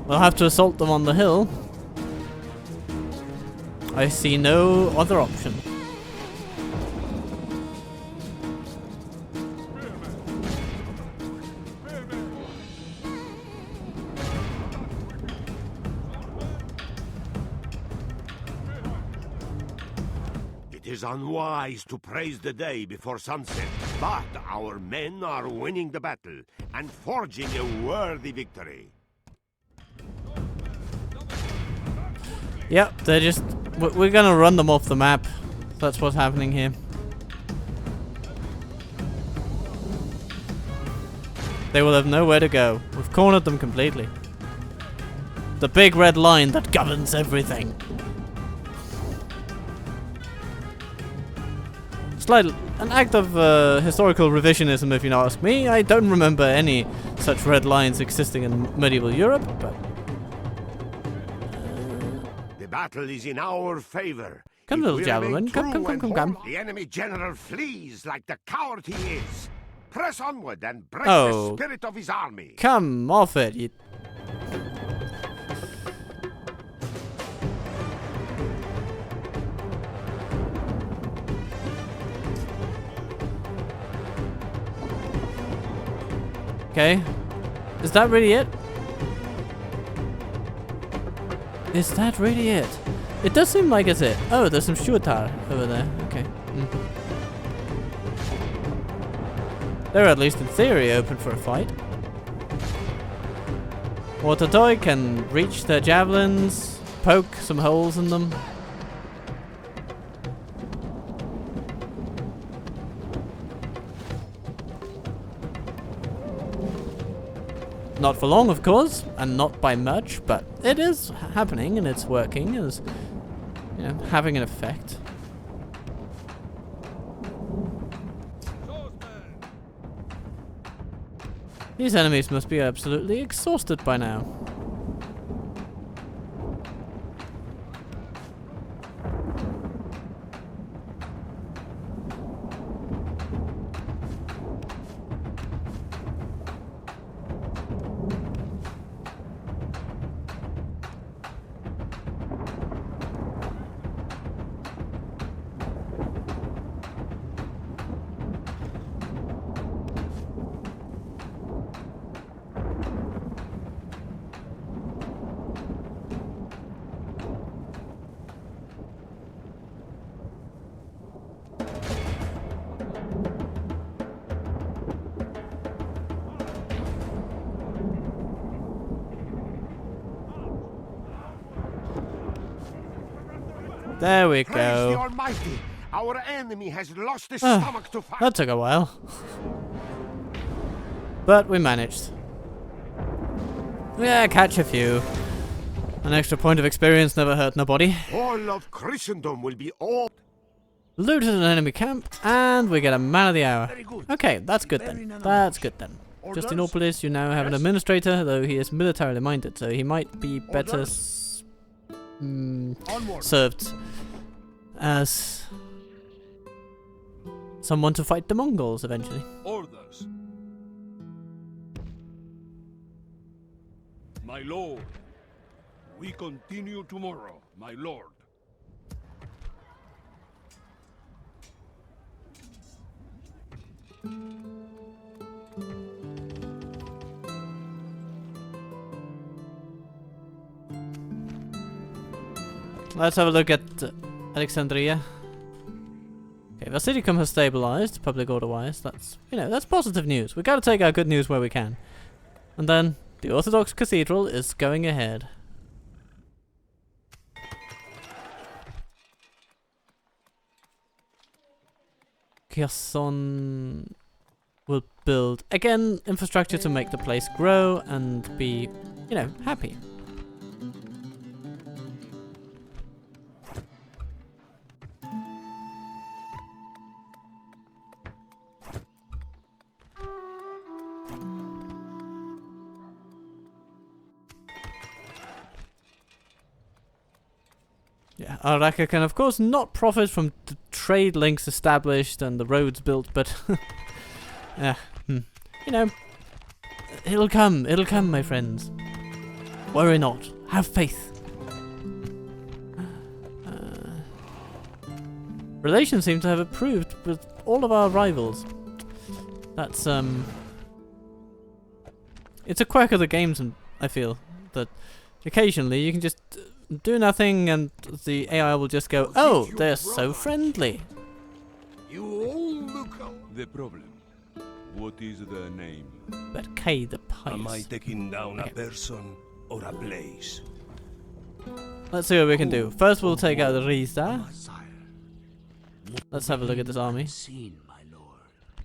Speaker 1: We'll have to assault them on the hill. I see no other option.
Speaker 3: It is unwise to praise the day before sunset, but our men are winning the battle and forging a worthy victory.
Speaker 1: Yep, they're just... We're gonna run them off the map. That's what's happening here. They will have nowhere to go. We've cornered them completely. The big red line that governs everything. An act of historical revisionism, if you ask me. I don't remember any such red lines existing in medieval Europe, but...
Speaker 3: The battle is in our favor.
Speaker 1: Come,
Speaker 3: If
Speaker 1: little
Speaker 3: we
Speaker 1: javelin.
Speaker 3: remain
Speaker 1: Come,
Speaker 3: true
Speaker 1: come,
Speaker 3: and
Speaker 1: come, come,
Speaker 3: bold,
Speaker 1: come.
Speaker 3: The enemy general flees like the coward he is. Press onward and break
Speaker 1: Oh.
Speaker 3: the spirit of his army.
Speaker 1: Come off it, you... Okay. Is that really it? Is that really it? It does seem like it's it. Oh, there's some Schuetar over there. Okay. They're at least in theory open for a fight. Watertoy can reach their javelins, poke some holes in them. Not for long, of course, and not by much, but it is happening and it's working, it's, you know, having an effect. These enemies must be absolutely exhausted by now. There we
Speaker 3: Praise the
Speaker 1: go.
Speaker 3: Almighty. Our enemy has lost his stomach to fight.
Speaker 1: That took a while. But we managed. Yeah, catch a few. An extra point of experience never hurt nobody.
Speaker 3: All of Christendom will be all.
Speaker 1: Looted an enemy camp, and we get a man of the hour.
Speaker 2: Very good.
Speaker 1: Okay, that's good then. That's good then.
Speaker 2: Orders?
Speaker 1: Justinopolis, you now have an
Speaker 2: Yes?
Speaker 1: administrator, though he is militarily minded, so he might be better
Speaker 2: Orders? Onward.
Speaker 1: served as someone to fight the Mongols eventually.
Speaker 4: Orders. My lord. We continue tomorrow, my lord.
Speaker 1: Let's have a look at Alexandria. Okay, Vasidicum has stabilized, public order-wise. That's, you know, that's positive news. We gotta take our good news where we can. And then, the Orthodox Cathedral is going ahead. Kherson will build, again, infrastructure to make the place grow and be, you know, happy. Yeah, Araka can of course not profit from the trade links established and the roads built, but you know, it'll come, my friends. Worry not, have faith. Relations seem to have improved with all of our rivals. That's it's a quirk of the games, and I feel that occasionally you can just do nothing and the AI will just go, oh, they're so friendly.
Speaker 3: You all look
Speaker 5: The problem. What is the name?
Speaker 1: But K the
Speaker 3: Am I
Speaker 1: pious.
Speaker 3: taking down a person or a place?
Speaker 1: Let's see what we can do. First we'll take out the Risa. Let's have a look at this army.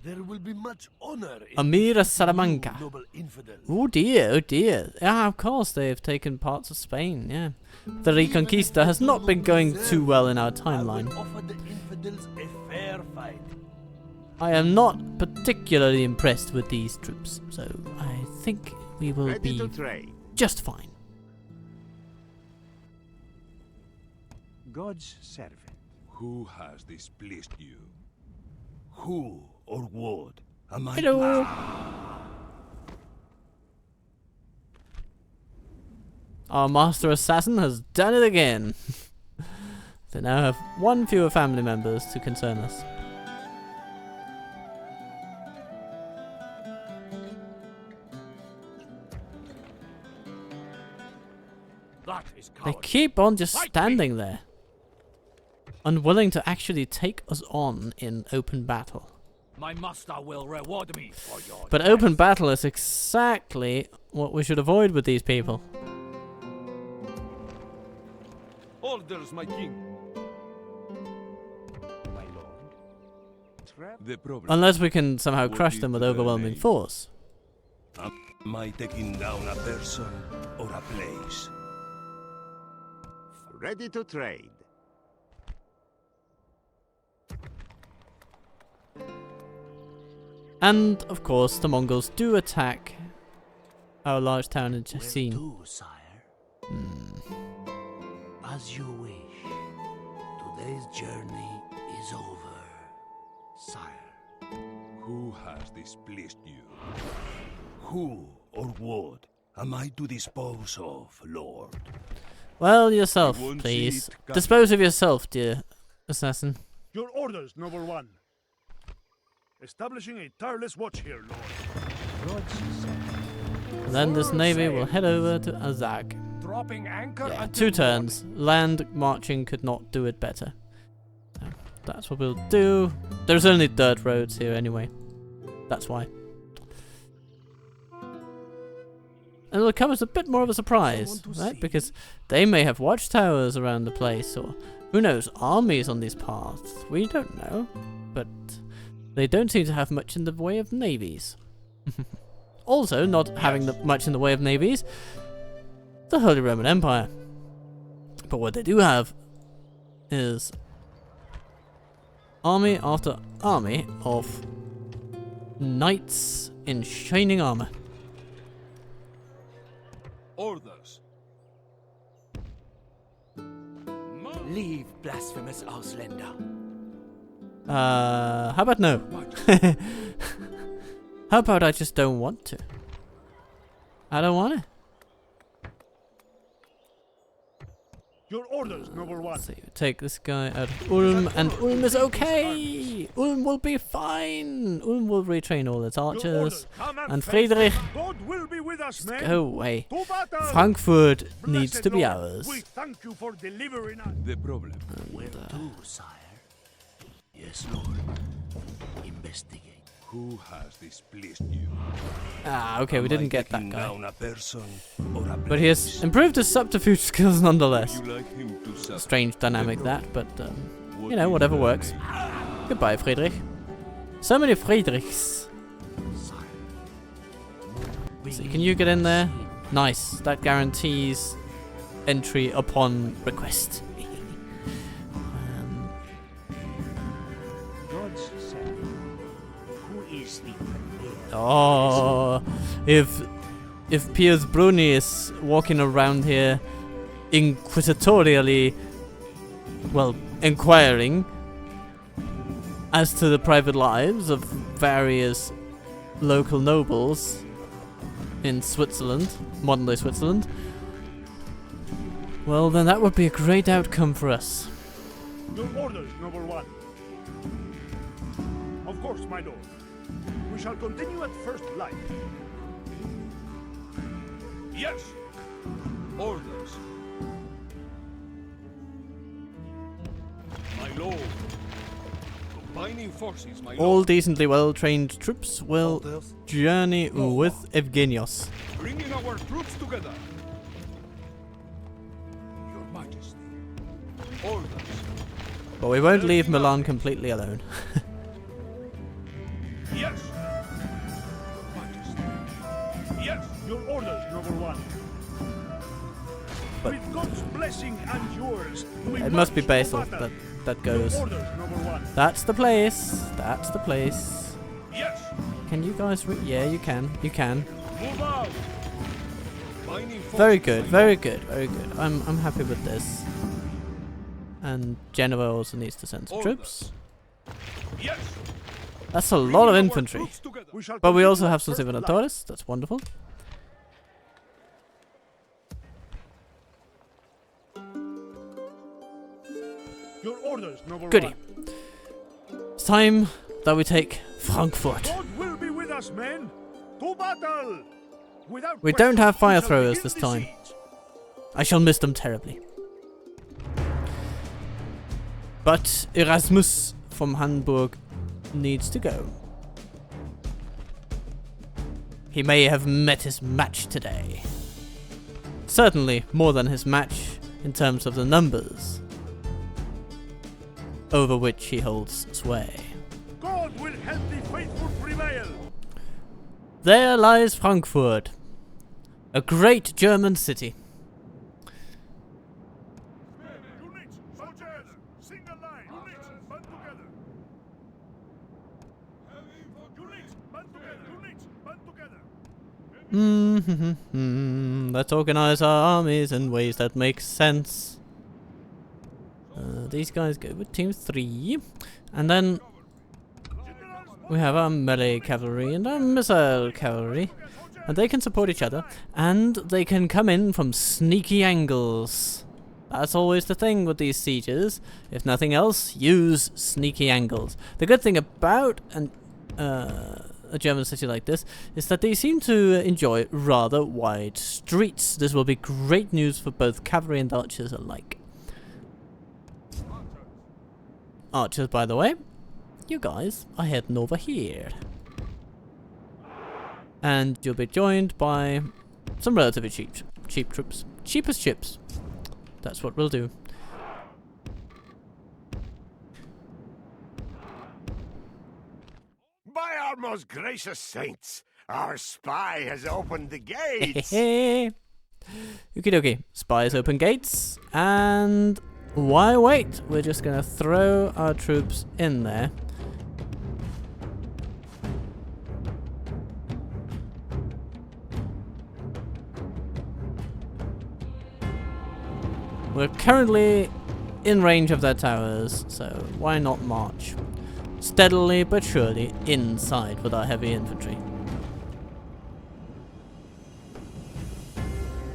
Speaker 3: There will be much honor in
Speaker 1: Amira Salamanca.
Speaker 3: noble infidels.
Speaker 1: Oh dear, oh dear. Yeah, of course they have taken parts of Spain, yeah. The Reconquista has not been going too well in our timeline.
Speaker 3: Offer the infidels a fair fight.
Speaker 1: I am not particularly impressed with these troops, so I think we will be
Speaker 3: trade.
Speaker 1: just fine.
Speaker 6: God's servant.
Speaker 5: Who has displeased you?
Speaker 3: Who or what am I?
Speaker 1: Hello. Our master assassin has done it again. They now have one fewer family members to concern us.
Speaker 2: That is
Speaker 1: They
Speaker 2: coward.
Speaker 1: keep on just
Speaker 2: Fight me.
Speaker 1: standing there, unwilling to actually take us on in open battle.
Speaker 2: My master will reward me for your
Speaker 1: But open battle is exactly what we should avoid with these people.
Speaker 4: Orders, my king.
Speaker 6: My lord. Trap.
Speaker 5: The problem.
Speaker 1: Unless we can somehow
Speaker 5: What
Speaker 1: crush
Speaker 5: is
Speaker 1: them with
Speaker 5: their
Speaker 1: overwhelming
Speaker 5: name?
Speaker 1: force.
Speaker 3: Am I taking down a person or a place? Ready to trade.
Speaker 1: And, of course, the Mongols do attack our large town in Chassin.
Speaker 9: Sire. As you wish. Today's journey is over, sire.
Speaker 5: Who has displeased you?
Speaker 3: Who or what am I to dispose of, Lord?
Speaker 1: Well, yourself,
Speaker 5: You won't
Speaker 1: please.
Speaker 5: see it
Speaker 1: Dispose of yourself, dear assassin.
Speaker 2: Your orders, noble one. Establishing a tireless watch here, Lord.
Speaker 6: God's servant.
Speaker 1: And then this navy will head over to Azag.
Speaker 2: Dropping anchor
Speaker 1: Yeah,
Speaker 2: until
Speaker 1: 2 turns. Land marching could not do it better. So that's what we'll do. There's only dirt roads here anyway. That's why. And it'll come as a bit more of a surprise, right? Because they may have watchtowers around the place, or who knows, armies on these paths. We don't know. But they don't seem to have much in the way of navies. Also, not having much in the way of navies, the Holy Roman Empire. But what they do have is army after army of knights in shining armor.
Speaker 4: Orders.
Speaker 9: Leave, blasphemous Ausländer.
Speaker 1: How about no? How about I just don't want to? I don't want to.
Speaker 2: Your orders, noble one.
Speaker 1: So you take this guy out of Ulm, and Ulm is okay! Ulm will be fine! Ulm will retrain all its
Speaker 2: Your
Speaker 1: archers.
Speaker 2: orders. Come
Speaker 1: And
Speaker 2: face.
Speaker 1: Friedrich,
Speaker 2: God will be with us, men.
Speaker 1: go away.
Speaker 2: To battle.
Speaker 1: Frankfurt needs
Speaker 2: Blessed
Speaker 1: to be
Speaker 2: Lord,
Speaker 1: ours.
Speaker 2: We thank you for delivering us.
Speaker 5: The problem.
Speaker 9: Where to, sire? Yes, Lord. Investigate.
Speaker 5: Who has displeased you?
Speaker 1: Ah, okay, we didn't get that guy.
Speaker 3: Down a person or a
Speaker 1: But he has improved his subterfuge skills nonetheless.
Speaker 5: You like him to suffer?
Speaker 1: Strange dynamic that, but
Speaker 5: What
Speaker 1: you know,
Speaker 5: is
Speaker 1: whatever
Speaker 5: their
Speaker 1: works.
Speaker 5: name?
Speaker 1: Goodbye, Friedrich. So many Friedrichs. So can you get in there? Nice. That guarantees entry upon request.
Speaker 2: God's sake. Who is the
Speaker 1: Oh, if Piers Bruni is walking around here inquisitorially, well, inquiring as to the private lives of various local nobles in Switzerland, modern-day Switzerland, well, then that would be a great outcome for us.
Speaker 2: Your orders, number one. Of course, my lord. We shall continue at first light.
Speaker 4: Yes. Orders. My lord. Combining forces, my
Speaker 1: All
Speaker 4: lord.
Speaker 1: decently well-trained troops will journey with Evgenios.
Speaker 4: Bringing our troops together. Your Majesty. Orders.
Speaker 1: But we won't leave Milan completely alone.
Speaker 4: Yes. Your Majesty. Yes.
Speaker 2: Your orders, number one.
Speaker 1: But
Speaker 2: with God's blessing and yours, we
Speaker 1: it must be
Speaker 2: march to
Speaker 1: Basil
Speaker 2: battle.
Speaker 1: that goes.
Speaker 2: Your orders, number one.
Speaker 1: That's the place. That's the place.
Speaker 4: Yes.
Speaker 1: Can you guys yeah, you can. You can.
Speaker 4: Move out. Combining forces,
Speaker 1: Very good.
Speaker 4: my
Speaker 1: Very
Speaker 4: lord.
Speaker 1: good. Very good. I'm happy with this. And Genoa also needs to send some
Speaker 4: Orders.
Speaker 1: troops.
Speaker 4: Yes.
Speaker 1: That's a
Speaker 4: Bringing
Speaker 1: lot of
Speaker 4: our
Speaker 1: infantry.
Speaker 4: troops together.
Speaker 2: We shall
Speaker 1: But we
Speaker 2: continue
Speaker 1: also
Speaker 2: at
Speaker 1: have some
Speaker 2: first light.
Speaker 1: Civinatoris. That's wonderful.
Speaker 2: Your orders, number
Speaker 1: Goody.
Speaker 2: one.
Speaker 1: It's time that we take Frankfurt.
Speaker 2: God will be with us, men. To battle. Without
Speaker 1: We don't
Speaker 2: question,
Speaker 1: have fire
Speaker 2: we shall
Speaker 1: throwers
Speaker 2: begin
Speaker 1: this
Speaker 2: the
Speaker 1: time.
Speaker 2: siege.
Speaker 1: I shall miss them terribly. But Erasmus from Hamburg needs to go. He may have met his match today. Certainly more than his match in terms of the numbers over which he holds sway.
Speaker 2: God will help the faithful prevail.
Speaker 1: There lies Frankfurt, a great German city.
Speaker 2: Units, soldiers, single line. Units, band together. Units, band together. Units, band together.
Speaker 1: Let's organize our armies in ways that make sense. These guys go with team 3. And then we have our melee cavalry and our missile cavalry. And they can support each other. And they can come in from sneaky angles. That's always the thing with these sieges. If nothing else, use sneaky angles. The good thing about a German city like this is that they seem to enjoy rather wide streets. This will be great news for both cavalry and archers alike. Archers, by the way, you guys are heading over here. And you'll be joined by some relatively cheap troops. Cheap as chips. That's what we'll do.
Speaker 3: By our most gracious saints, our spy has opened the gates.
Speaker 1: Okie dokie. Spies open gates. And why wait? We're just going to throw our troops in there. We're currently in range of their towers, so why not march steadily but surely inside with our heavy infantry.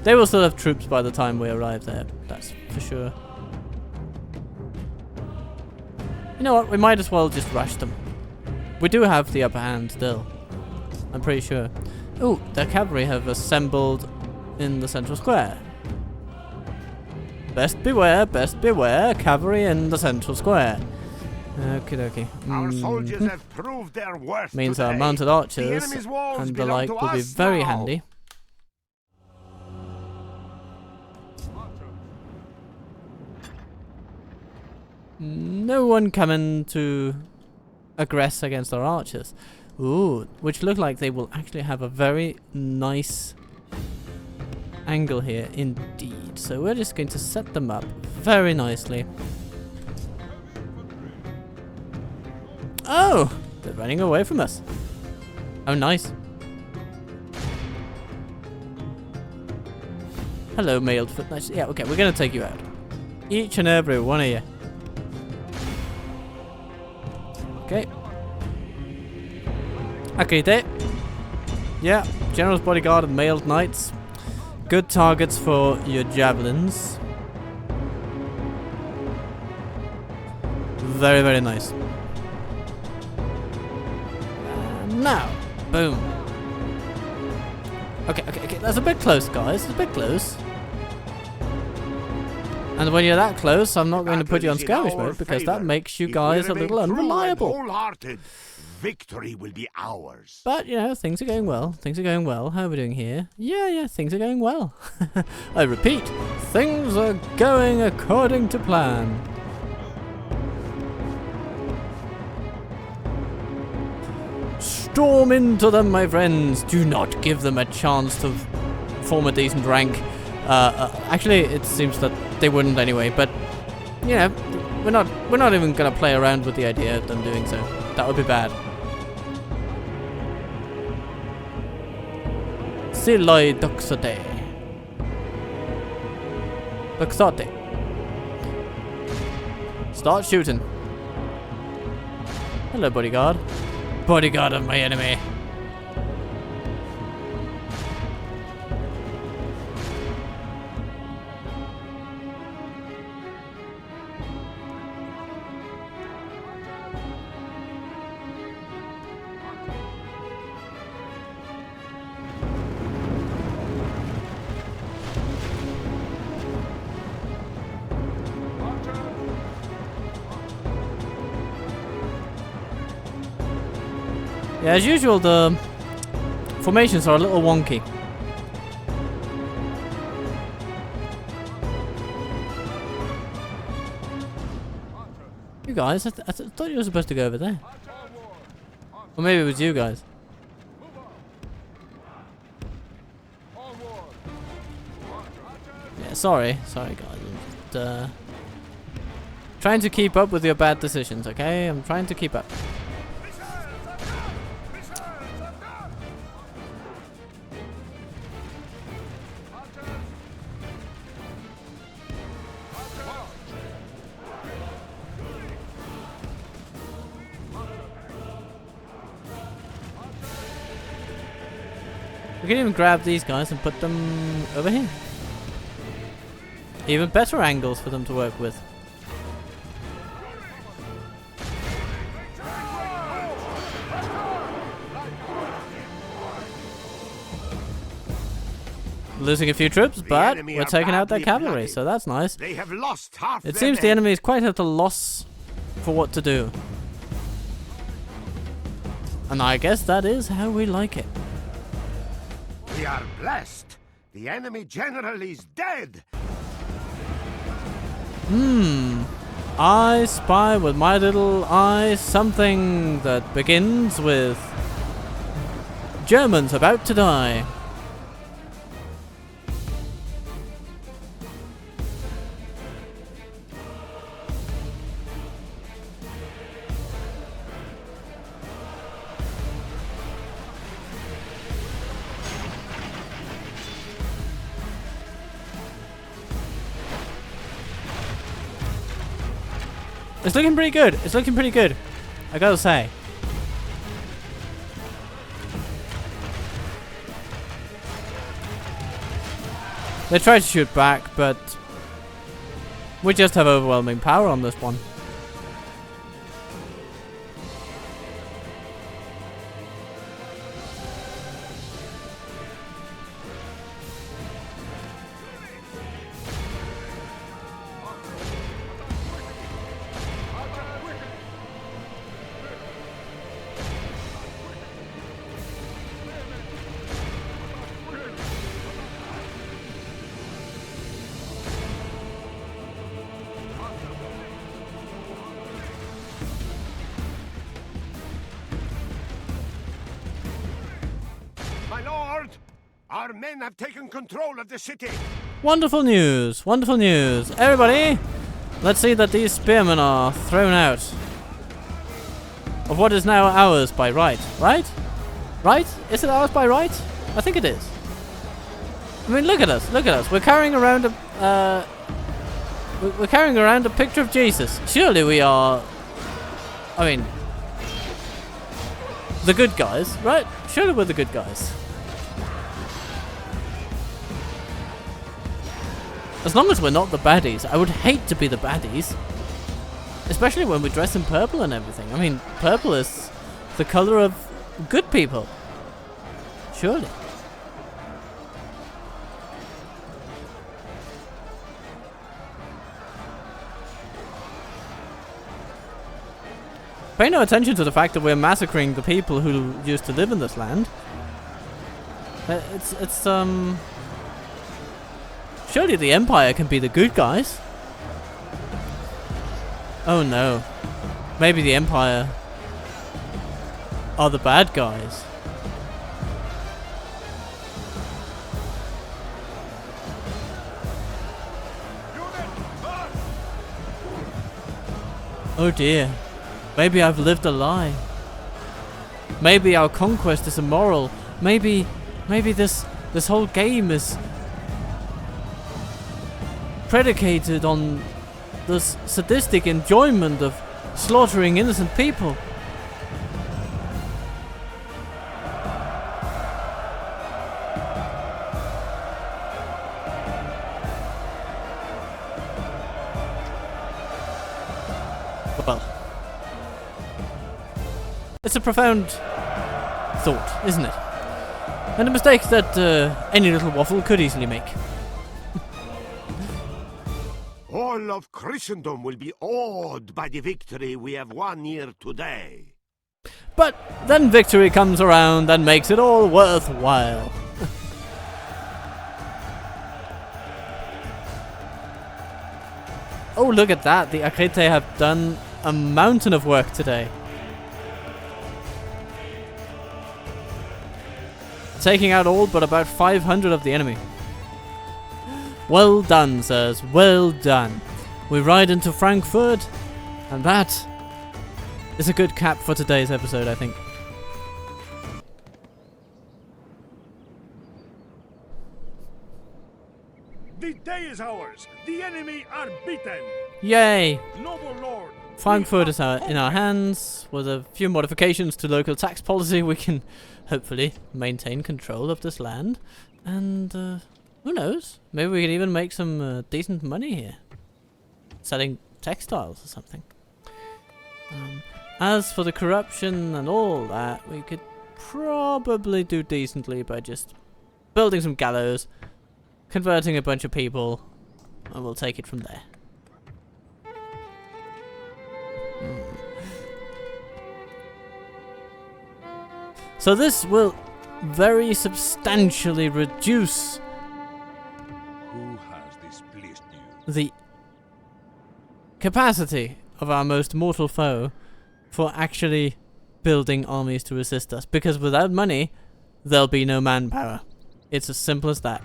Speaker 1: They will still have troops by the time we arrive there, that's for sure. You know what, we might as well just rush them. We do have the upper hand still, I'm pretty sure. Ooh, their cavalry have assembled in the central square. Best beware, cavalry in the central square. Okie dokie.
Speaker 3: Our soldiers have proved their worth
Speaker 1: Means
Speaker 3: today.
Speaker 1: our mounted
Speaker 3: The
Speaker 1: archers
Speaker 3: enemy's walls
Speaker 1: and the
Speaker 3: belong
Speaker 1: like
Speaker 3: to
Speaker 1: will be
Speaker 3: us
Speaker 1: very
Speaker 3: now.
Speaker 1: handy. No one coming to aggress against our archers. Ooh, which look like they will actually have a very nice angle here indeed. So we're just going to set them up very nicely. Oh, they're running away from us. Oh, nice. Hello, mailed foot. Nice. Yeah, okay, we're gonna take you out. Each and every one of you. Okay. Okay, there. Yeah, General's Bodyguard and mailed knights. Good targets for your javelins. Very, very nice. Now, boom. Okay, that's a bit close, guys. It's a bit close. And when you're that close, I'm not going to put you on skirmish mode because that makes you guys a little unreliable.
Speaker 3: Wholehearted, victory will be ours.
Speaker 1: But, you know, things are going well. Things are going well. How are we doing here? Yeah, things are going well. I repeat, things are going according to plan. Storm into them, my friends. Do not give them a chance to form a decent rank. Actually, it seems that they wouldn't anyway. But you know, we're not even gonna play around with the idea of them doing so. That would be bad. Siloi doxote. Doxote. Start shooting. Hello, bodyguard. Bodyguard of my enemy. Yeah, as usual, the formations are a little wonky. You guys, I thought you were supposed to go over there. Or maybe it was you guys. Yeah, sorry guys. I'm just, trying to keep up with your bad decisions, okay? I'm trying to keep up. We can even grab these guys and put them over here. Even better angles for them to work with. Losing a few troops, but we're taking out their cavalry, so that's nice.
Speaker 3: They have lost half
Speaker 1: It seems the enemy is quite at a loss for what to do. And I guess that is how we like it.
Speaker 3: We are blessed. The enemy general is dead.
Speaker 1: I spy with my little eye something that begins with Germans about to die. It's looking pretty good. It's looking pretty good, I gotta say. They try to shoot back, but we just have overwhelming power on this one.
Speaker 3: Our men have taken control of the city.
Speaker 1: Wonderful news. Wonderful news. Everybody, let's see that these spearmen are thrown out of what is now ours by right. Right? Right? Is it ours by right? I think it is. I mean, look at us. Look at us. We're carrying around a we're carrying around a picture of Jesus. Surely we are, I mean, the good guys, right? Surely we're the good guys. As long as we're not the baddies. I would hate to be the baddies. Especially when we dress in purple and everything. I mean, purple is the color of good people. Surely. Pay no attention to the fact that we're massacring the people who used to live in this land. Surely the Empire can be the good guys. Oh no. Maybe the Empire are the bad guys. Oh dear. Maybe I've lived a lie. Maybe our conquest is immoral. Maybe this whole game is predicated on the sadistic enjoyment of slaughtering innocent people. Well, it's a profound thought, isn't it? And a mistake that any little waffle could easily make.
Speaker 3: All of Christendom will be awed by the victory we have won here today.
Speaker 1: But then victory comes around and makes it all worthwhile. Oh, look at that. The Akrete have done a mountain of work today. Taking out all but about 500 of the enemy. Well done, sirs. Well done. We ride into Frankfurt, and that is a good cap for today's episode, I think.
Speaker 2: The day is ours. The enemy are beaten.
Speaker 1: Yay!
Speaker 2: Noble Lord.
Speaker 1: Frankfurt is in our hands. With a few modifications to local tax policy, we can hopefully maintain control of this land. And who knows? Maybe we can even make some decent money here. Selling textiles or something. As for the corruption and all that, we could probably do decently by just building some gallows, converting a bunch of people, and we'll take it from there. So this will very substantially reduce
Speaker 4: Who has displeased you?
Speaker 1: the capacity of our most mortal foe for actually building armies to assist us. Because without money, there'll be no manpower. It's as simple as that.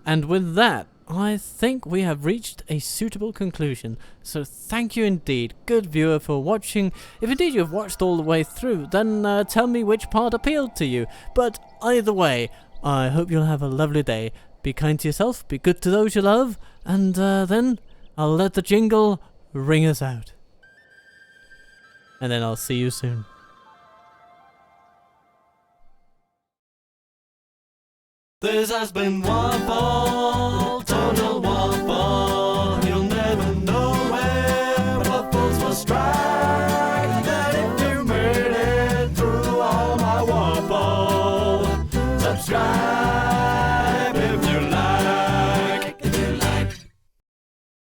Speaker 1: And with that, I think we have reached a suitable conclusion. So thank you indeed, good viewer, for watching. If indeed you have watched all the way through, then tell me which part appealed to you. But either way, I hope you'll have a lovely day. Be kind to yourself, be good to those you love, and then I'll let the jingle ring us out. And then I'll see you soon. This has been Waffle.